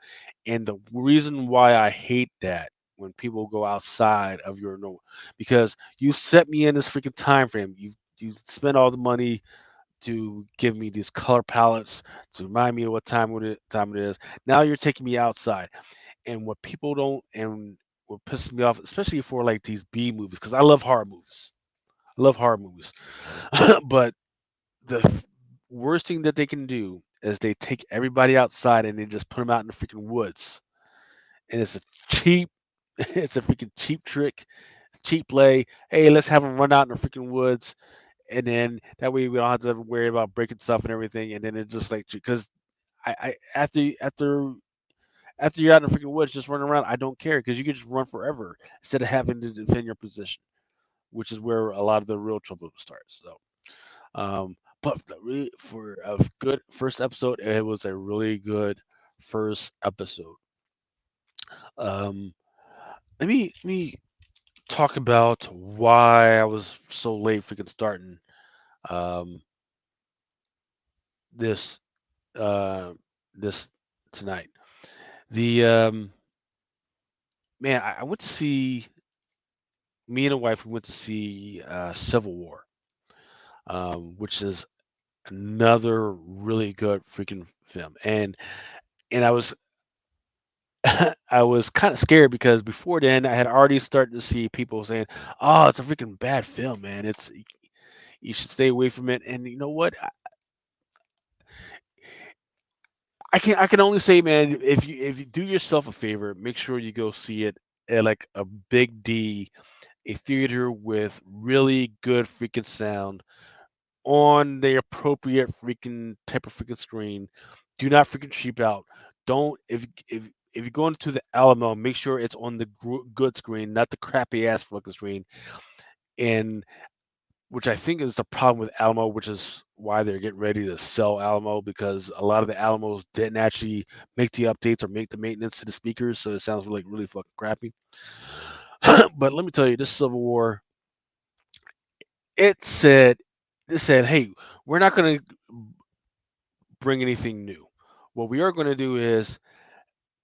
and the reason why I hate that when people go outside of your normal, because you set me in this freaking time frame. You spend all the money to give me these color palettes to remind me of what time it is. Now you're taking me outside, and what people don't, and what pisses me off, especially for like these B movies, because I love horror movies. I love horror movies, but the worst thing that they can do is they take everybody outside and they just put them out in the freaking woods, and it's a cheap, it's a freaking cheap trick, cheap play. Hey, let's have them run out in the freaking woods, and then that way we don't have to worry about breaking stuff and everything. And then it's just like because I after you're out in the freaking woods just running around, I don't care because you can just run forever instead of having to defend your position, which is where a lot of the real trouble starts. So, but for a good first episode, it was a really good first episode. Um, let me talk about why I was so late freaking starting um, this uh, this tonight. The man, I went to see me and a wife. We went to see Civil War, which is another really good freaking film, and I was I was kind of scared because before then I had already started to see people saying, "Oh, it's a freaking bad film, man. It's you should stay away from it." And you know what? I can only say, man, if you do yourself a favor, make sure you go see it at like a big D, a theater with really good freaking sound on the appropriate freaking type of freaking screen. Do not freaking cheap out. Don't if you go into the Alamo, make sure it's on the good screen, not the crappy ass fucking screen. And which I think is the problem with Alamo, which is why they're getting ready to sell Alamo because a lot of the Alamos didn't actually make the updates or make the maintenance to the speakers, so it sounds like really fucking crappy. But let me tell you, this Civil War, it said, it said, hey, we're not going to bring anything new. What we are going to do is,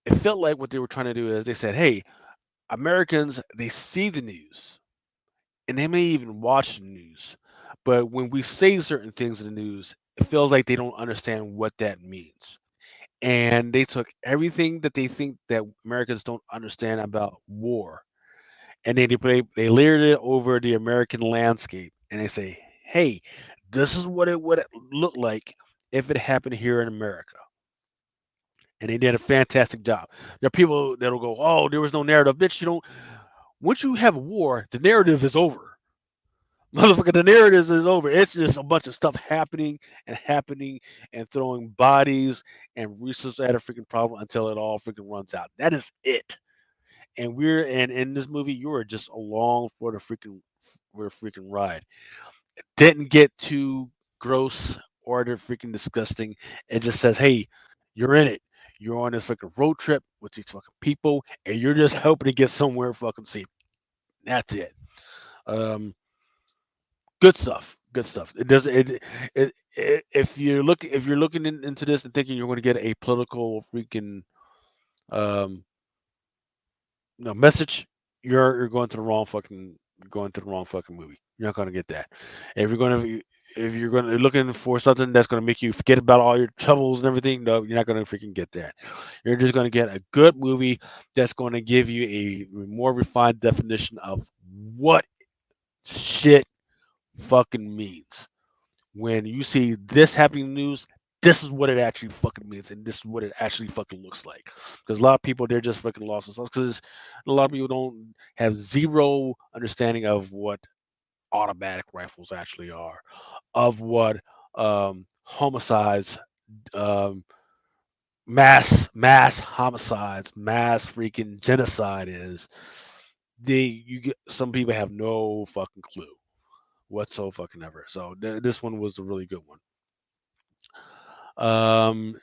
it felt like what they were trying to do is they said, hey, Americans, they see the news and they may even watch the news. But when we say certain things in the news, it feels like they don't understand what that means. And they took everything that they think that Americans don't understand about war, and they layered it over the American landscape, and they say, "Hey, this is what it would look like if it happened here in America." And they did a fantastic job. There are people that'll go, "Oh, there was no narrative, bitch. You don't. Once you have a war, the narrative is over." Motherfucker, the narrative is over. It's just a bunch of stuff happening and throwing bodies and resources at a freaking problem until it all freaking runs out. That is it. And we're and in this movie, you are just along for the freaking ride. Didn't get too gross or the freaking disgusting. It just says, hey, you're in it. You're on this freaking road trip with these fucking people, and you're just hoping to get somewhere fucking safe. That's it. Um, Good stuff. Good stuff. It does it if you're looking into this and thinking you're going to get a political freaking um no message, you're going to the wrong fucking movie. You're not going to get that. If you're going to if you're going to looking for something that's going to make you forget about all your troubles and everything, no, you're not going to freaking get that. You're just going to get a good movie that's going to give you a more refined definition of what shit fucking means. When you see this happening in the news, this is what it actually fucking means, and this is what it actually fucking looks like. Because a lot of people they're just fucking lost themselves. Because a lot of people don't have zero understanding of what automatic rifles actually are, of what homicides, um, mass homicides, mass freaking genocide is. You get some people have no fucking clue whatsoever fucking ever. So this one was a really good one. Um,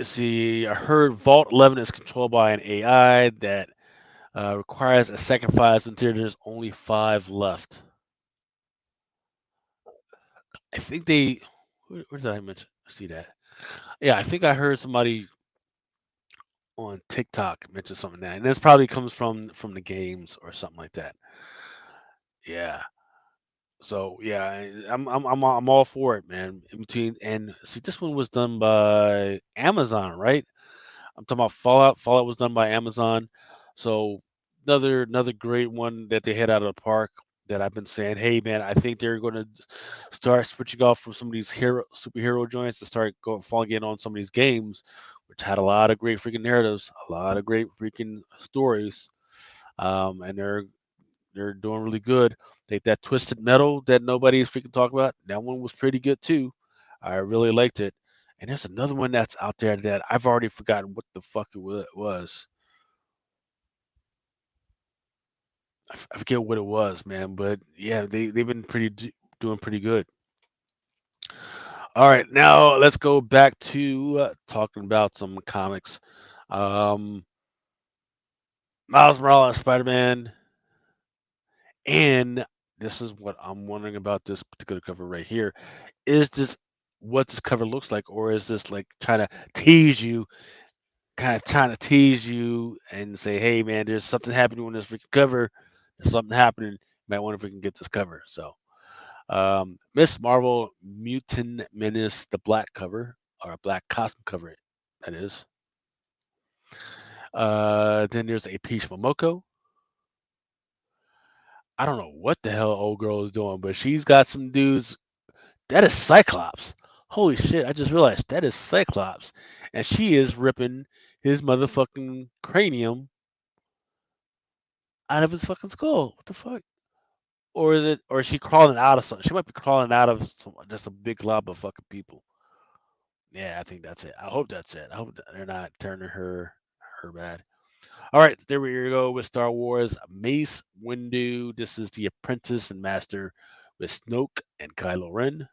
see, I heard Vault 11 is controlled by an AI that requires a second file until there's only five left. I think they. Where did I mention? See that? Yeah, I think I heard somebody on TikTok mention something like that, and this probably comes from the games or something like that. Yeah. So yeah, I'm all for it, man. In between and see, this one was done by Amazon, right? I'm talking about Fallout. Fallout was done by Amazon. So another great one that they hit out of the park. that I've been saying, hey man, I think they're going to start switching off from some of these superhero joints to start falling in on some of these games, which had a lot of great freaking narratives, a lot of great freaking stories, and they're doing really good. Like that Twisted Metal that nobody's freaking talking about, that one was pretty good too. I really liked it. And there's another one that's out there that I've already forgotten what the fuck it was. I forget what it was, man. But yeah, they've been doing pretty good. All right, now let's go back to talking about some comics. Um, Miles Morales, Spider Man, and this is what I'm wondering about this particular cover right here. Is this what this cover looks like, or is this like trying to tease you, kind of trying to tease you and say, hey man, there's something happening on this freaking cover. There's something happening. You might wonder if we can get this cover. So Miss Marvel Mutant Menace, the black cover, or a black costume cover, that is. Then there's a Peach Momoko. I don't know what the hell old girl is doing, but she's got some dudes. That is Cyclops. Holy shit, I just realized that is Cyclops. And she is ripping his motherfucking cranium out of his fucking skull. What the fuck? Or is she crawling out of something? She might be crawling out of just a big glob of fucking people. Yeah, I think that's it. I hope that's it. I hope they're not turning her bad. All right, there we go with Star Wars Mace Windu. This is the apprentice and master with Snoke and Kylo Ren.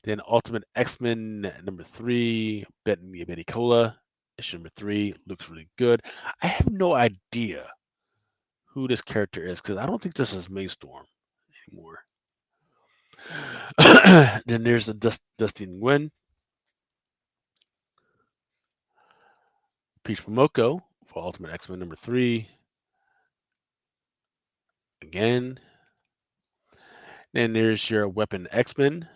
Then Ultimate X-Men number 3, Betty Cola. Issue number 3 looks really good. I have no idea who this character is because I don't think this is Maystorm anymore. Then there's the Dusty Nguyen, Peach Momoko for Ultimate X-Men number 3 again. Then there's your Weapon X-Men.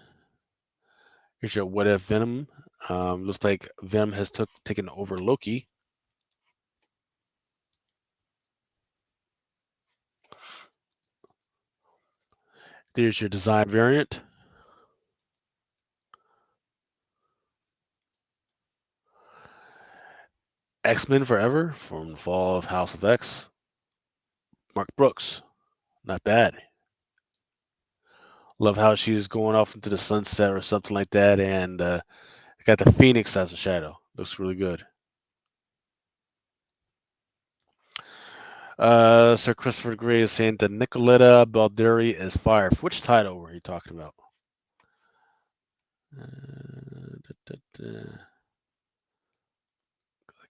Here's your What If Venom. Looks like Venom has taken over Loki. There's your design variant. X-Men Forever from the Fall of House of X. Mark Brooks. Not bad. Love how she's going off into the sunset or something like that, and got the Phoenix as a shadow. Looks really good. Sir Christopher Gray is saying that Nicoletta Balderi is fired. Which title were you talking about? I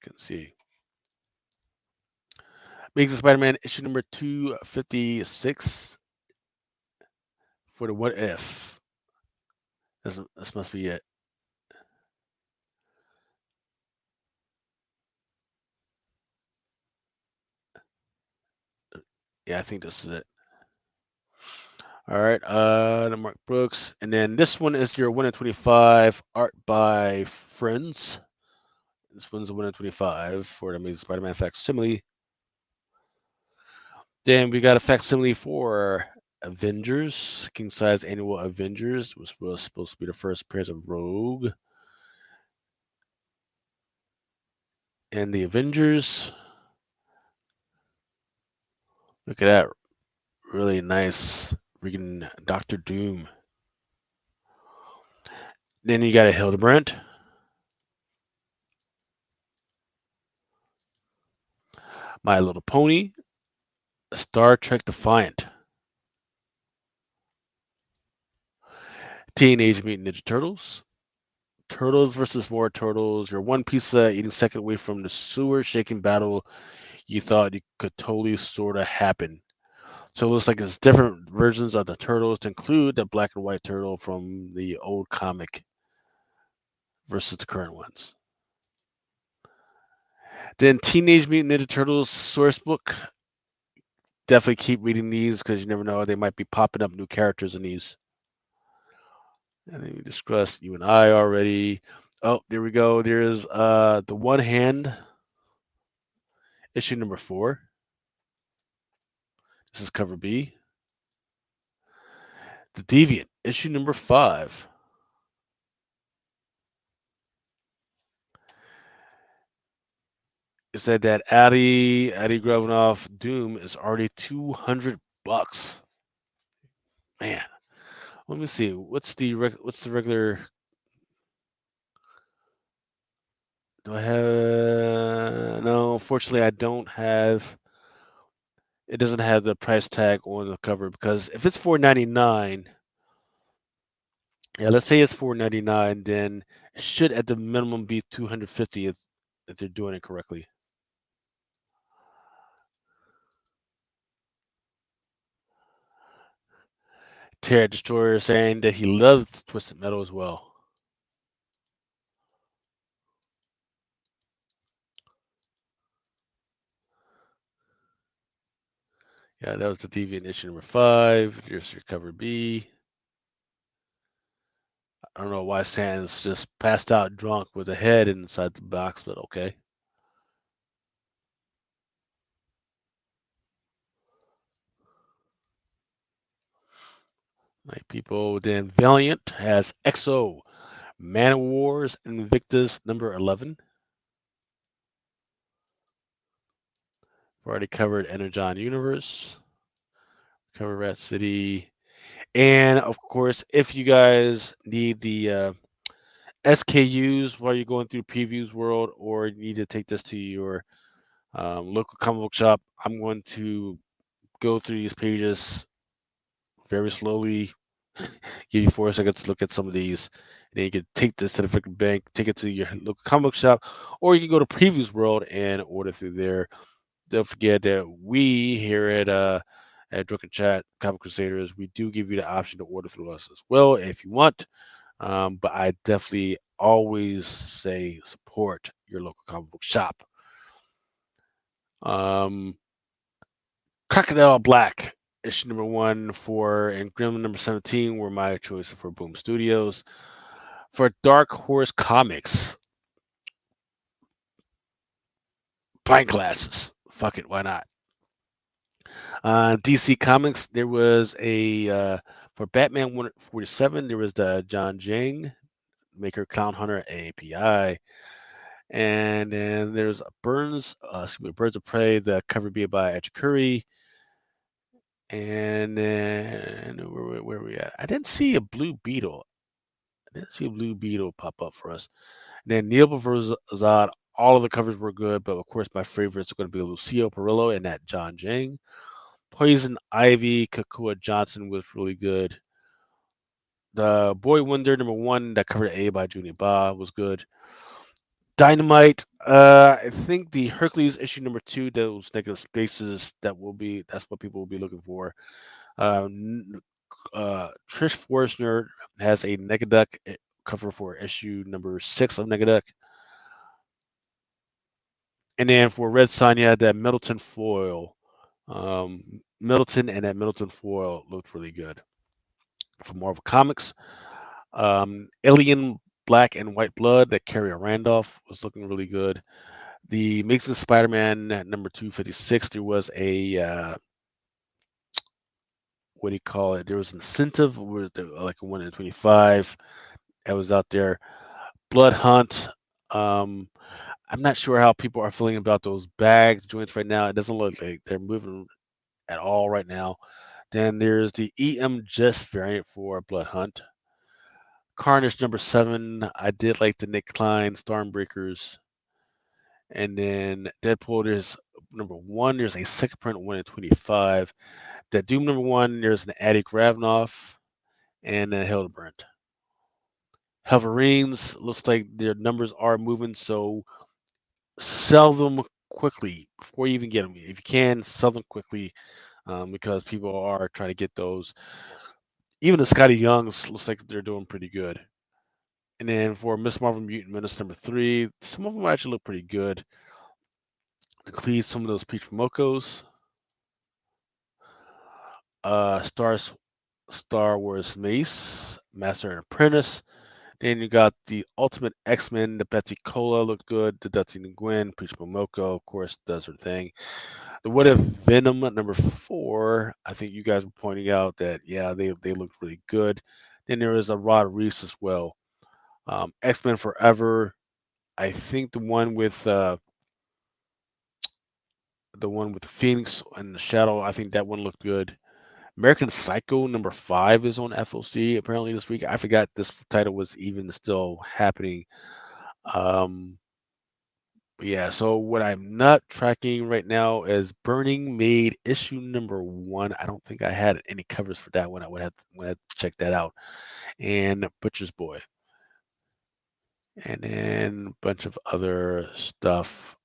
can see. Amazing Spider-Man issue number 256 for the What If. This must be it. Yeah, I think this is it. All right, the Mark Brooks, and then this one is your 1 in 25 art by Friends. This one's a 1 in 25 for the Amazing Spider-Man facsimile. Then we got a facsimile for Avengers, King Size Annual Avengers, which was supposed to be the first appearance of Rogue. And the Avengers. Look at that. Really nice freaking Doctor Doom. Then you got a Hildebrandt. My Little Pony. Star Trek Defiant. Teenage Mutant Ninja Turtles. Turtles versus more turtles. You're one pizza eating second away from the sewer shaking battle you thought you could totally sort of happen. So it looks like it's different versions of the turtles to include the black and white turtle from the old comic versus the current ones. Then Teenage Mutant Ninja Turtles source book. Definitely keep reading these because you never know, they might be popping up new characters in these. And then we discussed you and I already. Oh, there we go. There's the One Hand issue number 4. This is cover B. The Deviant, issue number 5. It said that Adi Grabanov Doom is already $200. Man, let me see. What's the regular? Do I have? No, unfortunately, I don't have. It doesn't have the price tag on the cover because if it's $4.99, yeah, let's say it's $4.99, then it should at the minimum be $250 if they're doing it correctly. Terra Destroyer saying that he loves Twisted Metal as well. Yeah, that was the Deviant issue number 5. Here's your cover B. I don't know why Sans just passed out drunk with a head inside the box, but okay. Right, people. Then Valiant has XO, Man of Wars, Invictus number 11. We've already covered Energon Universe, covered Rat City, and of course, if you guys need the SKUs while you're going through Previews World, or you need to take this to your local comic book shop, I'm going to go through these pages very slowly, give you 4 seconds to look at some of these. And then you can take this to the freaking bank, take it to your local comic book shop, or you can go to Previews World and order through there. Don't forget that we here at Drunken Chat Comic Crusaders, we do give you the option to order through us as well if you want. But I definitely always say support your local comic book shop. Crocodile Black issue number 1 and Grim number 17 were my choice for Boom Studios. For Dark Horse Comics, pint glasses. Fuck it, why not? DC Comics, there was for Batman 147, there was the John Jang, maker Clown Hunter API. And then there's Birds of Prey, the cover B by Echikuri. And then where are we at? I didn't see a Blue Beetle. I didn't see a Blue Beetle pop up for us. And then Neil vs. Zod, all of the covers were good, but of course my favorites are going to be Lucio Perillo and that John Jang. Poison Ivy, Kakua Johnson was really good. The Boy Wonder number 1 that covered A by Junior Ba was good. Dynamite, I think the Hercules issue number 2, those negative spaces, that's what people will be looking for. Trish Forstner has a Negaduck cover for issue number 6 of Negaduck. And then for Red Sonja, that Middleton foil. Middleton and that Middleton foil looked really good. For Marvel Comics, Alien Black and White Blood that Carrier Randolph was looking really good. The Amazing Spider-Man number 256, there was a what do you call it? There was an incentive, like a 1 in 25 that was out there. Blood Hunt. I'm not sure how people are feeling about those bag joints right now. It doesn't look like they're moving at all right now. Then there's the EM Just variant for Blood Hunt. Carnage number 7. I did like the Nick Klein Stormbreakers. And then Deadpool, there's number 1. There's a second print 1 in 25. The Doom number 1, there's an Attic Ravnoff and a Hildebrandt. Wolverines, looks like their numbers are moving, so sell them quickly before you even get them. If you can, sell them quickly because people are trying to get those. Even the Scotty Youngs looks like they're doing pretty good. And then for Miss Marvel Mutant Menace number 3, some of them actually look pretty good. Include some of those Peach Momokos. Star Wars Mace, Master and Apprentice. Then you got the Ultimate X-Men, the Betty Cola looked good, the Dusty and Gwen, Peach Momoko, of course, does her thing. The What If Venom at number 4, I think you guys were pointing out that, yeah, they looked really good. Then there is a Rod Reese as well. X-Men Forever, I think the one with Phoenix and the Shadow, I think that one looked good. American Psycho number 5 is on FOC apparently this week. I forgot this title was even still happening. Um, but yeah, so what I'm not tracking right now is Burning Maid issue number 1. I don't think I had any covers for that one. I would have to check that out. And Butcher's Boy, and then a bunch of other stuff.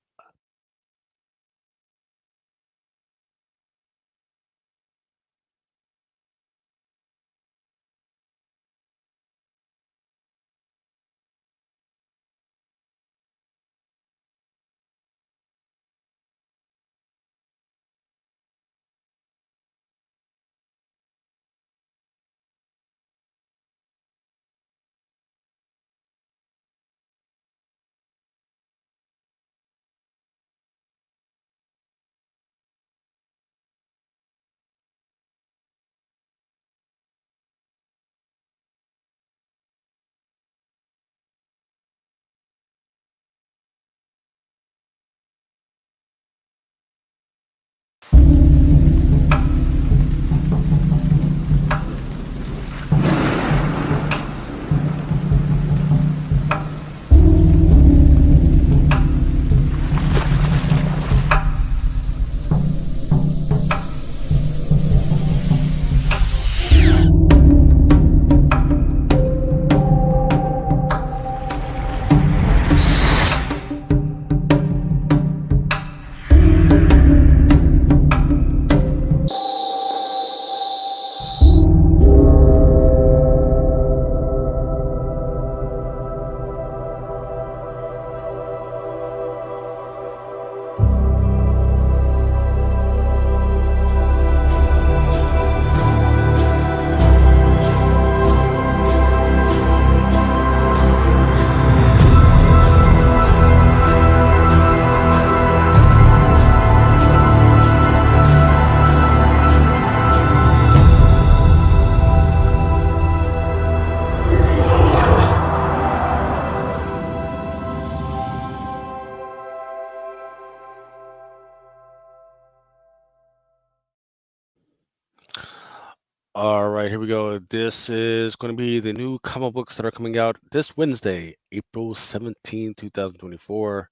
All right, here we go. This is going to be the new comic books that are coming out this Wednesday, April 17, 2024.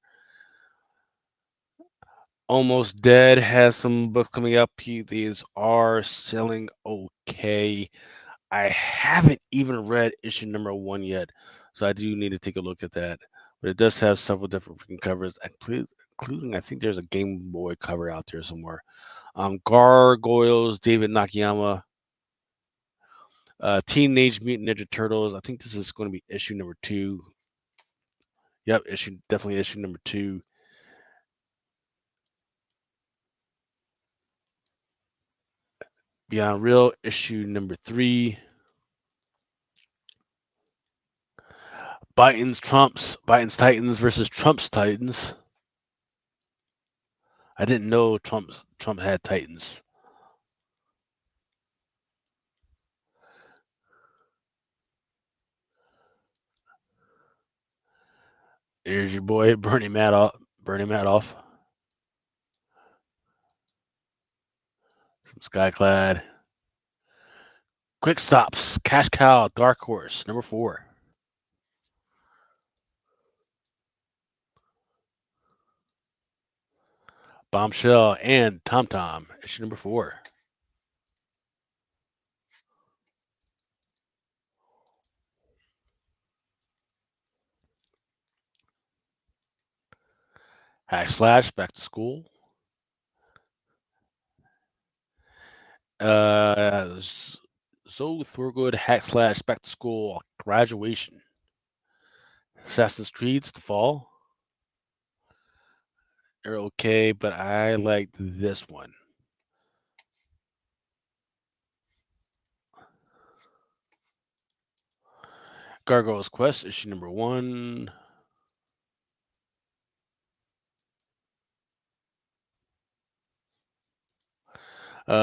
Almost Dead has some books coming up. These are selling okay. I haven't even read issue number 1 yet, so I do need to take a look at that. But it does have several different freaking covers, including I think there's a Game Boy cover out there somewhere. Gargoyles, David Nakayama, Teenage Mutant Ninja Turtles. I think this is going to be issue number 2. Yep, definitely issue number 2. Beyond Real issue number 3. Biden's Titans versus Trump's Titans. I didn't know Trump had Titans. Here's your boy Bernie Madoff. Bernie Madoff. Some Skyclad. Quick Stops. Cash Cow. Dark Horse. Number 4. Bombshell and Tom Tom. Issue number 4. Hack Slash. Back to School. Zoe Thorgood. Hack Slash. Back to School. Graduation. Assassin's Creed's The Fall. They're okay, but I like this one. Gargoyle's Quest, issue number 1.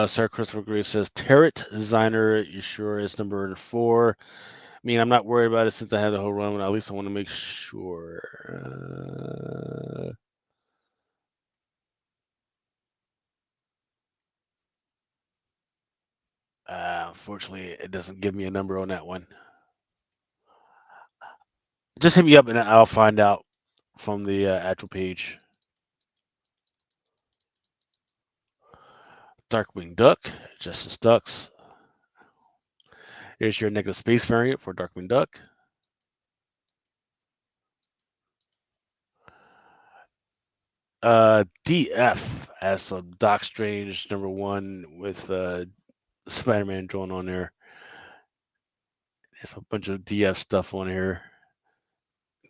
Sir Christopher Gray says, Tarot Designer, you sure it's number 4? I mean, I'm not worried about it since I had the whole run, but at least I want to make sure. Unfortunately, it doesn't give me a number on that one. Just hit me up and I'll find out from the actual page. Darkwing Duck, Justice Ducks. Here's your negative space variant for Darkwing Duck. DF as some Doc Strange number 1 with Spider-Man drawn on there. There's a bunch of DF stuff on here.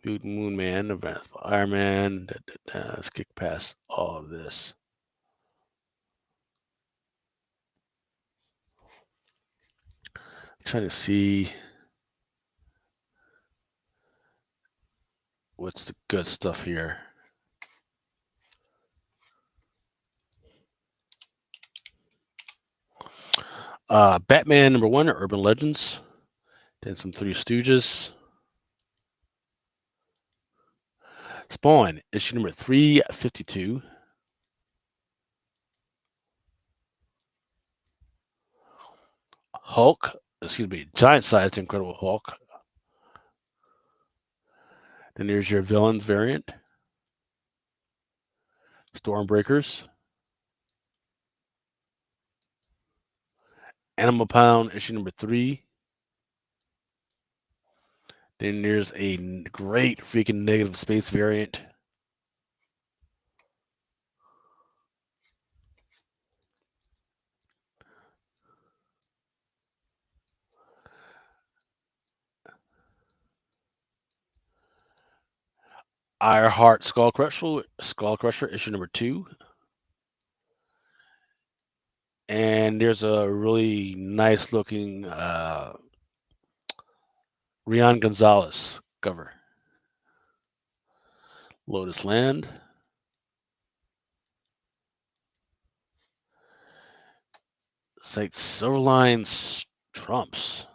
Dude, Moon Man, Advanced Iron Man. Let's kick past all of this. I'm trying to see what's the good stuff here. Batman number 1, Urban Legends. Then some Three Stooges. Spawn, issue number 352. Hulk, giant-sized Incredible Hulk. Then there's your villains variant. Stormbreakers. Animal Pound, issue number 3. Then there's a great freaking negative space variant. Ironheart Skullcrusher, issue number 2. And there's a really nice looking Rian Gonzalez cover. Lotus Land. It's like Silverline Trumps.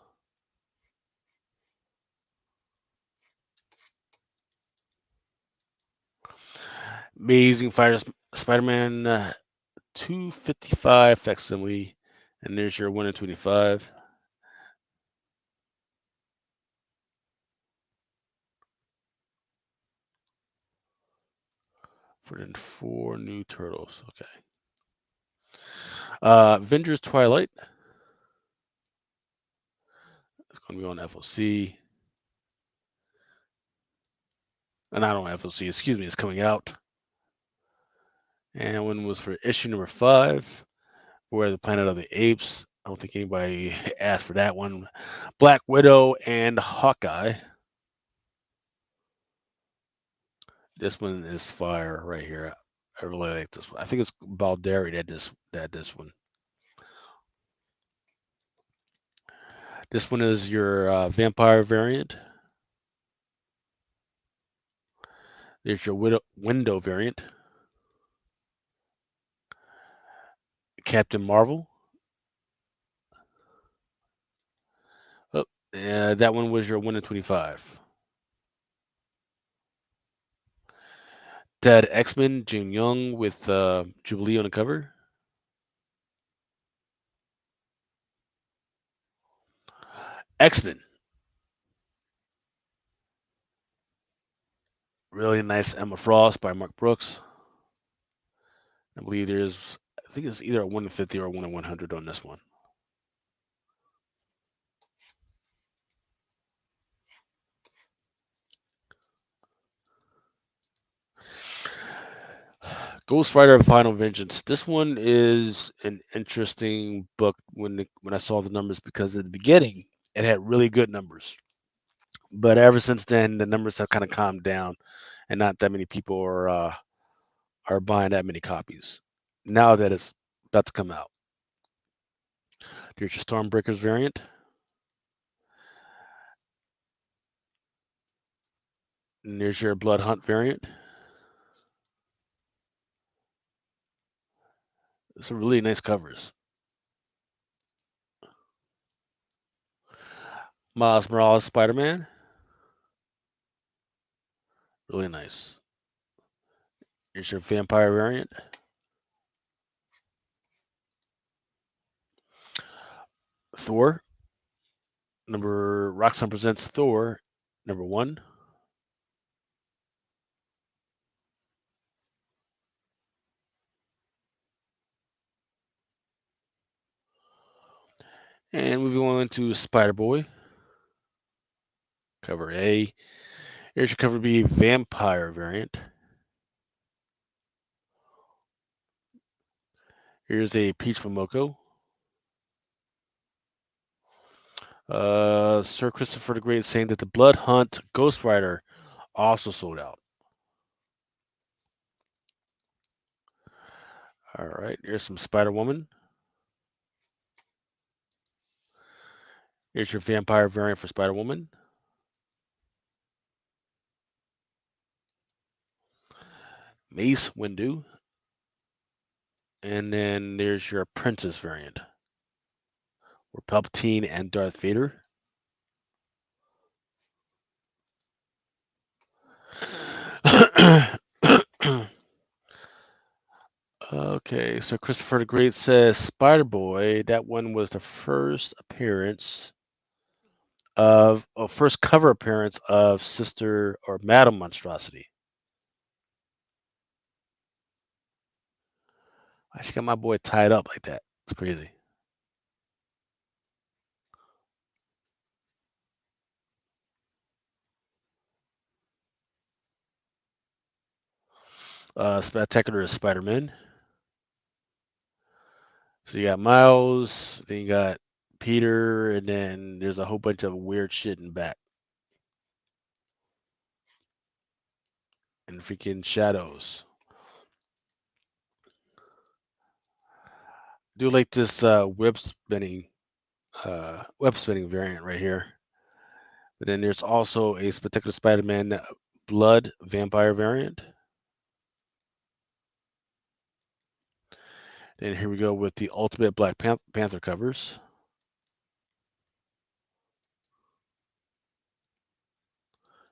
Amazing Spider-Man 255 facsimile. And there's your 1 in 25. For the 4 new turtles. Okay. Avengers Twilight. It's going to be on FOC. Not on FOC, excuse me, it's coming out. And one was for issue number 5, Where the Planet of the Apes. I don't think anybody asked for that one. Black Widow and Hawkeye. This one is fire right here. I really like this one. I think it's Balderi that this one. This one is your vampire variant. There's your window variant. Captain Marvel. Oh, that one was your 1 in 25. Dead X-Men, Jim Young with Jubilee on the cover. X-Men. Really nice Emma Frost by Mark Brooks. I believe I think it's either a 1 in 50 or a 1 in 100 on this one. Ghost Rider Final Vengeance. This one is an interesting book when I saw the numbers, because at the beginning it had really good numbers, but ever since then the numbers have kind of calmed down, and not that many people are buying that many copies. Now that it's about to come out, there's your Stormbreakers variant. And there's your Blood Hunt variant. Some really nice covers. Miles Morales Spider-Man. Really nice. Here's your Vampire variant. Thor. Roxxon presents Thor, #1. And moving on to Spider-Boy. Cover A. Here's your cover B, Vampire variant. Here's a Peach Momoko. Sir Christopher the Great saying that the Blood Hunt Ghost Rider also sold out. All right, here's some Spider-Woman. Here's your Vampire variant for Spider-Woman. Mace Windu. And then there's your Princess variant. Or Palpatine and Darth Vader. Okay, so Christopher the Great says Spider-Boy, that one was the first cover appearance of Sister or Madam Monstrosity. I should got my boy tied up like that. It's crazy. Spectacular is Spider-Man. So you got Miles, then you got Peter, and then there's a whole bunch of weird shit in the back. And freaking shadows. Do like this web spinning variant right here. But then there's also a Spectacular Spider-Man Blood Vampire variant. And here we go with the Ultimate Black Panther covers.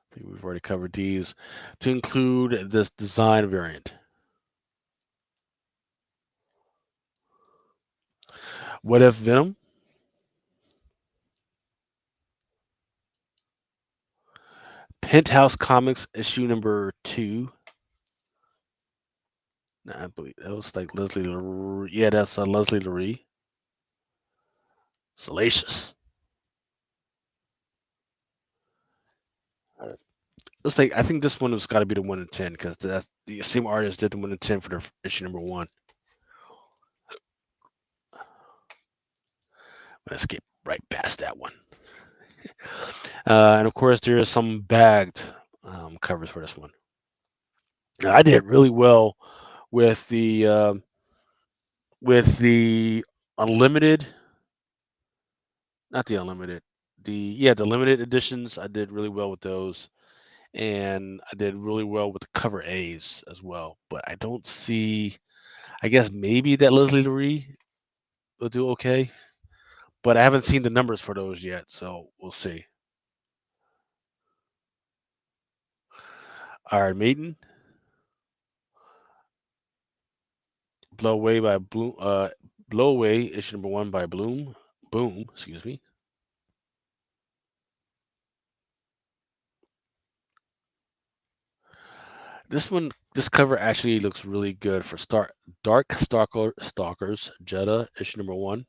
I think we've already covered these. To include this design variant. What If Venom? Penthouse Comics issue #2. I believe that was like Leslie LaRue. Yeah, that's Leslie LaRue. Salacious. Looks like I think this one has got to be the 1 in 10 because that's the same artist did the 1 in 10 for the issue #1. Let's skip right past that one. And of course, there is some bagged covers for this one. Now, I did really well with the unlimited, not the unlimited, the limited editions. I did really well with those, and I did really well with the cover A's as well. But I don't see. I guess maybe that Leslie Lurie will do okay, but I haven't seen the numbers for those yet, so we'll see. Iron Maiden, Blow Away by Bloom, Blow Away issue #1 by Boom, excuse me. This cover actually looks really good for Dark Stalkers, Jeddah issue #1.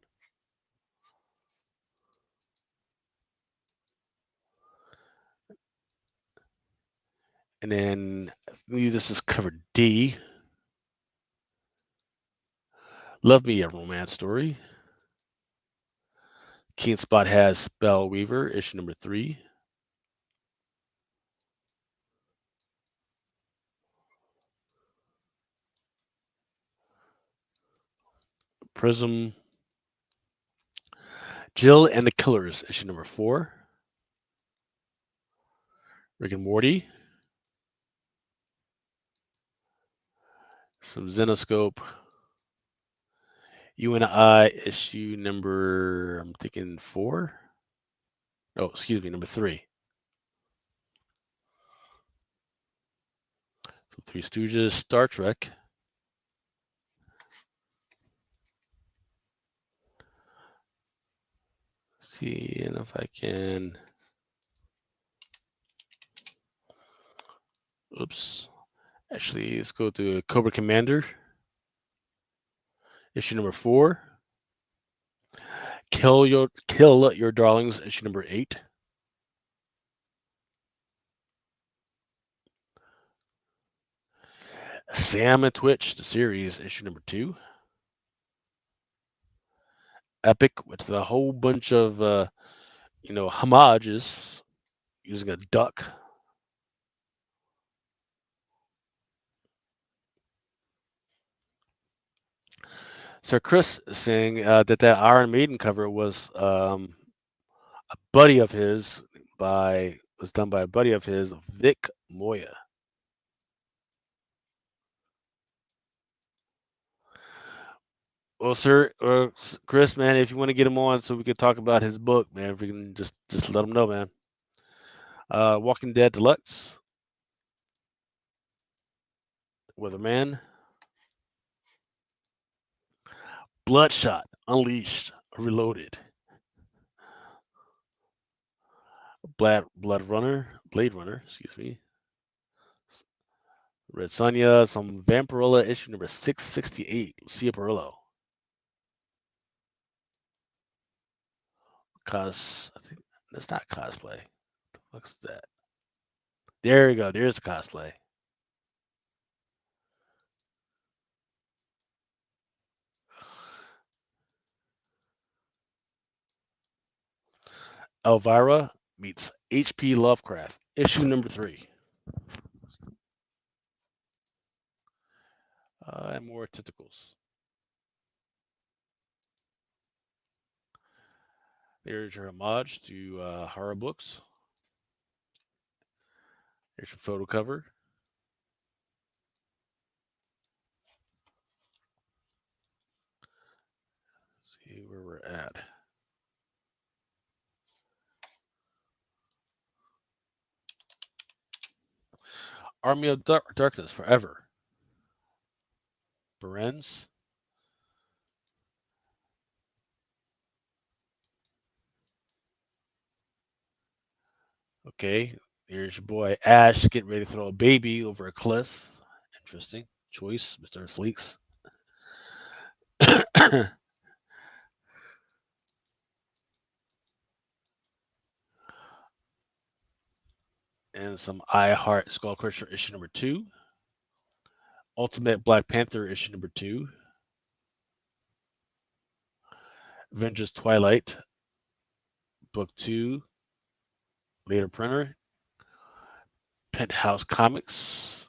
And then I believe this is cover D. Love Me a Romance Story. Keen Spot has Belle Weaver issue #3. Prism. Jill and the Killers issue #4. Rick and Morty. some Zenoscope. UNI issue number, I'm thinking 4. Oh, excuse me, number 3. From Three Stooges, Star Trek. See, and if I can. Oops. Actually, let's go to Cobra Commander. Issue number 4. Kill Your Darlings, issue number 8. Sam and Twitch, the series, issue number 2. Epic with a whole bunch of homages using a duck. Sir Chris is saying that Iron Maiden cover was a buddy of his was done by a buddy of his, Vic Moya. Well, sir, Chris, man, if you want to get him on so we can talk about his book, man, if we can just let him know, man. Walking Dead Deluxe, Weatherman, Bloodshot, Unleashed, Reloaded, Blade Runner, excuse me. Red Sonja, some Vampirella issue number 668, Lucia Perillo. I think that's not cosplay. What the fuck's that? There you go. There's the cosplay. Elvira meets H.P. Lovecraft, issue number 3. And more tentacles. There's your homage to horror books. There's your photo cover. Let's see where we're at. Army of Darkness Forever. Berens. Okay, here's your boy Ash getting ready to throw a baby over a cliff. Interesting choice, Mr. Fleeks. And some I Heart Skullcrusher issue number 2. Ultimate Black Panther issue number 2. Avengers Twilight book 2. Later printer. Penthouse Comics.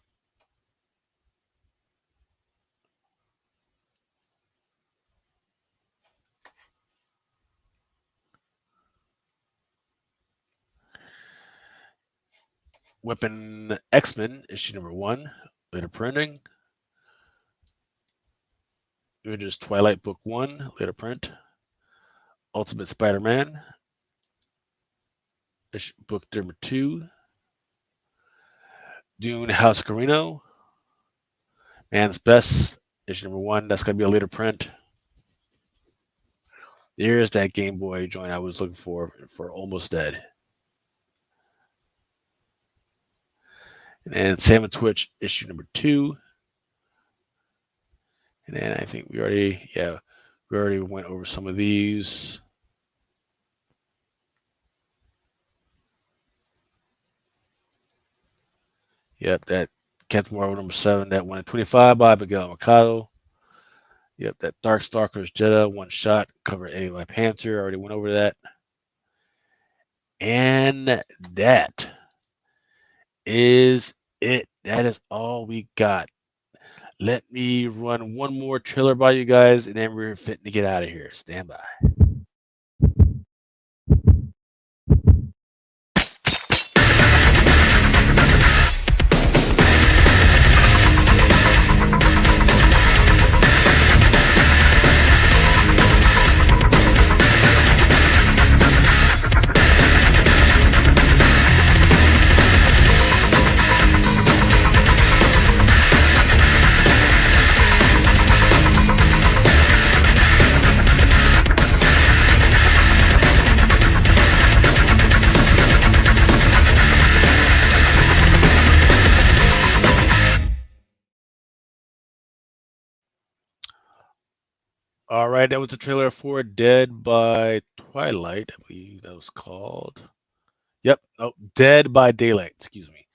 Weapon X-Men issue number 1. Later printing. Avengers Twilight book 1. Later print. Ultimate Spider-Man book number 2. Dune House Carino. Man's Best issue number 1. That's gonna be a later print. There's that Game Boy joint I was looking for Almost Dead. And Sam and Twitch issue number 2. And then I think we already went over some of these. Yep, that Captain Marvel number 7, that 125 by Miguel Mercado. Yep, that Dark Stalkers Jetta one shot cover A by Panther. Already went over that. And that is it. That is all we got. Let me run one more trailer by you guys, and then we're fitting to get out of here. Stand by. All right, that was the trailer for Dead by Twilight, I believe that was called. Yep. Oh, Dead by Daylight. Excuse me.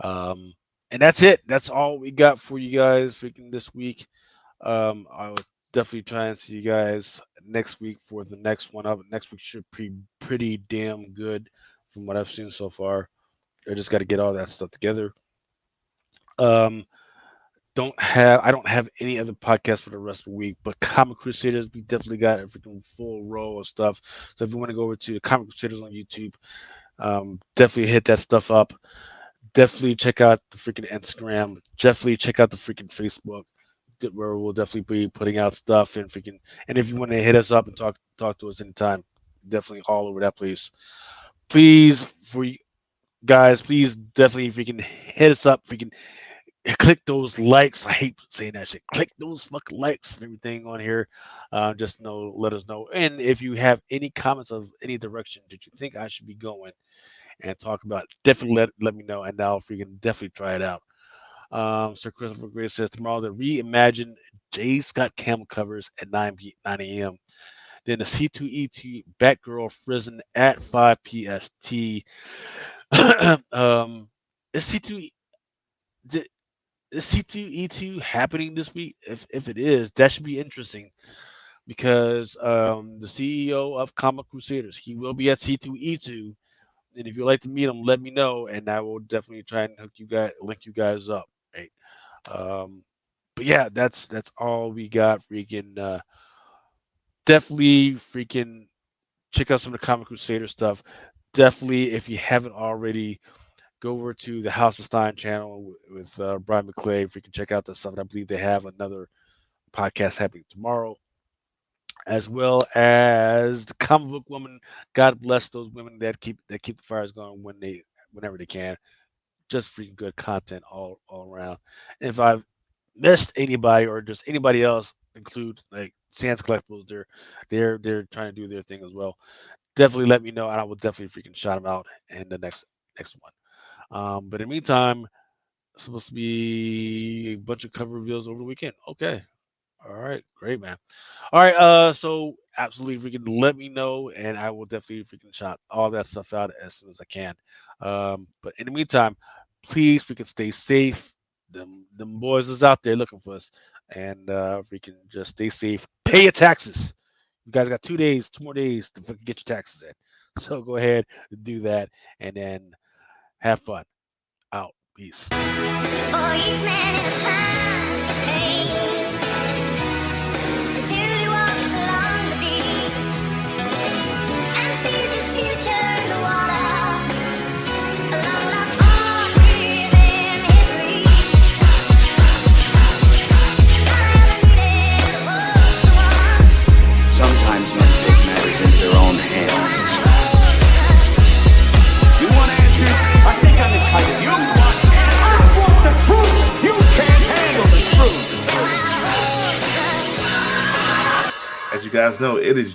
Um, and that's it. That's all we got for you guys freaking this week. I will definitely try and see you guys next week for the next one up. Next week should be pretty damn good from what I've seen so far. I just got to get all that stuff together. Um, I don't have any other podcast for the rest of the week, but Comic Crusaders, we definitely got a freaking full row of stuff. So if you want to go over to the Comic Crusaders on YouTube, definitely hit that stuff up. Definitely check out the freaking Instagram. Definitely check out the freaking Facebook, where we'll definitely be putting out stuff and freaking. And if you want to hit us up and talk to us anytime, definitely all over that place. Please, for you guys, please definitely freaking hit us up. Freaking click those likes. I hate saying that shit. Click those fucking likes and everything on here. Just let us know. And if you have any comments of any direction that you think I should be going and talk about, definitely let me know, and I'll freaking definitely try it out. Sir Christopher Gray says tomorrow the reimagined J. Scott Campbell covers at 9 a.m. Then the C2E2 Batgirl Frozen at 5 PST. Is C2E2 happening this week? If it is, that should be interesting because the CEO of Comic Crusaders, he will be at C2E2. And if you'd like to meet him, let me know, and I will definitely try and link you guys up. Right. But yeah, that's all we got. Freaking definitely freaking check out some of the Comic Crusader stuff. Definitely, if you haven't already, go over to the House of Stein channel with Brian McClay. Freaking check out the stuff. I believe they have another podcast happening tomorrow, as well as the Comic Book Woman. God bless those women that keep the fires going whenever they can. Just freaking good content all around. And if I've missed anybody or just anybody else, include like Sans Collectibles, they're trying to do their thing as well. Definitely let me know, and I will definitely freaking shout them out in the next one. But in the meantime, it's supposed to be a bunch of cover reveals over the weekend. Okay. All right, great, man. All right, so absolutely freaking let me know, and I will definitely freaking shout all that stuff out as soon as I can. But in the meantime, please freaking stay safe. Them boys is out there looking for us, and freaking just stay safe. Pay your taxes. You guys got 2 days, 2 more days to freaking get your taxes in. So go ahead and do that, and then have fun. Out. Peace. For each man in his time to stay. Until he walks along the beach and sees his future in the water. Along with all within his reach. I haven't needed a book. Sometimes men take matters into their own hands. You want answers? I think I'm entitled. You want answers? I want the truth. You can't handle the truth. As you guys know, it is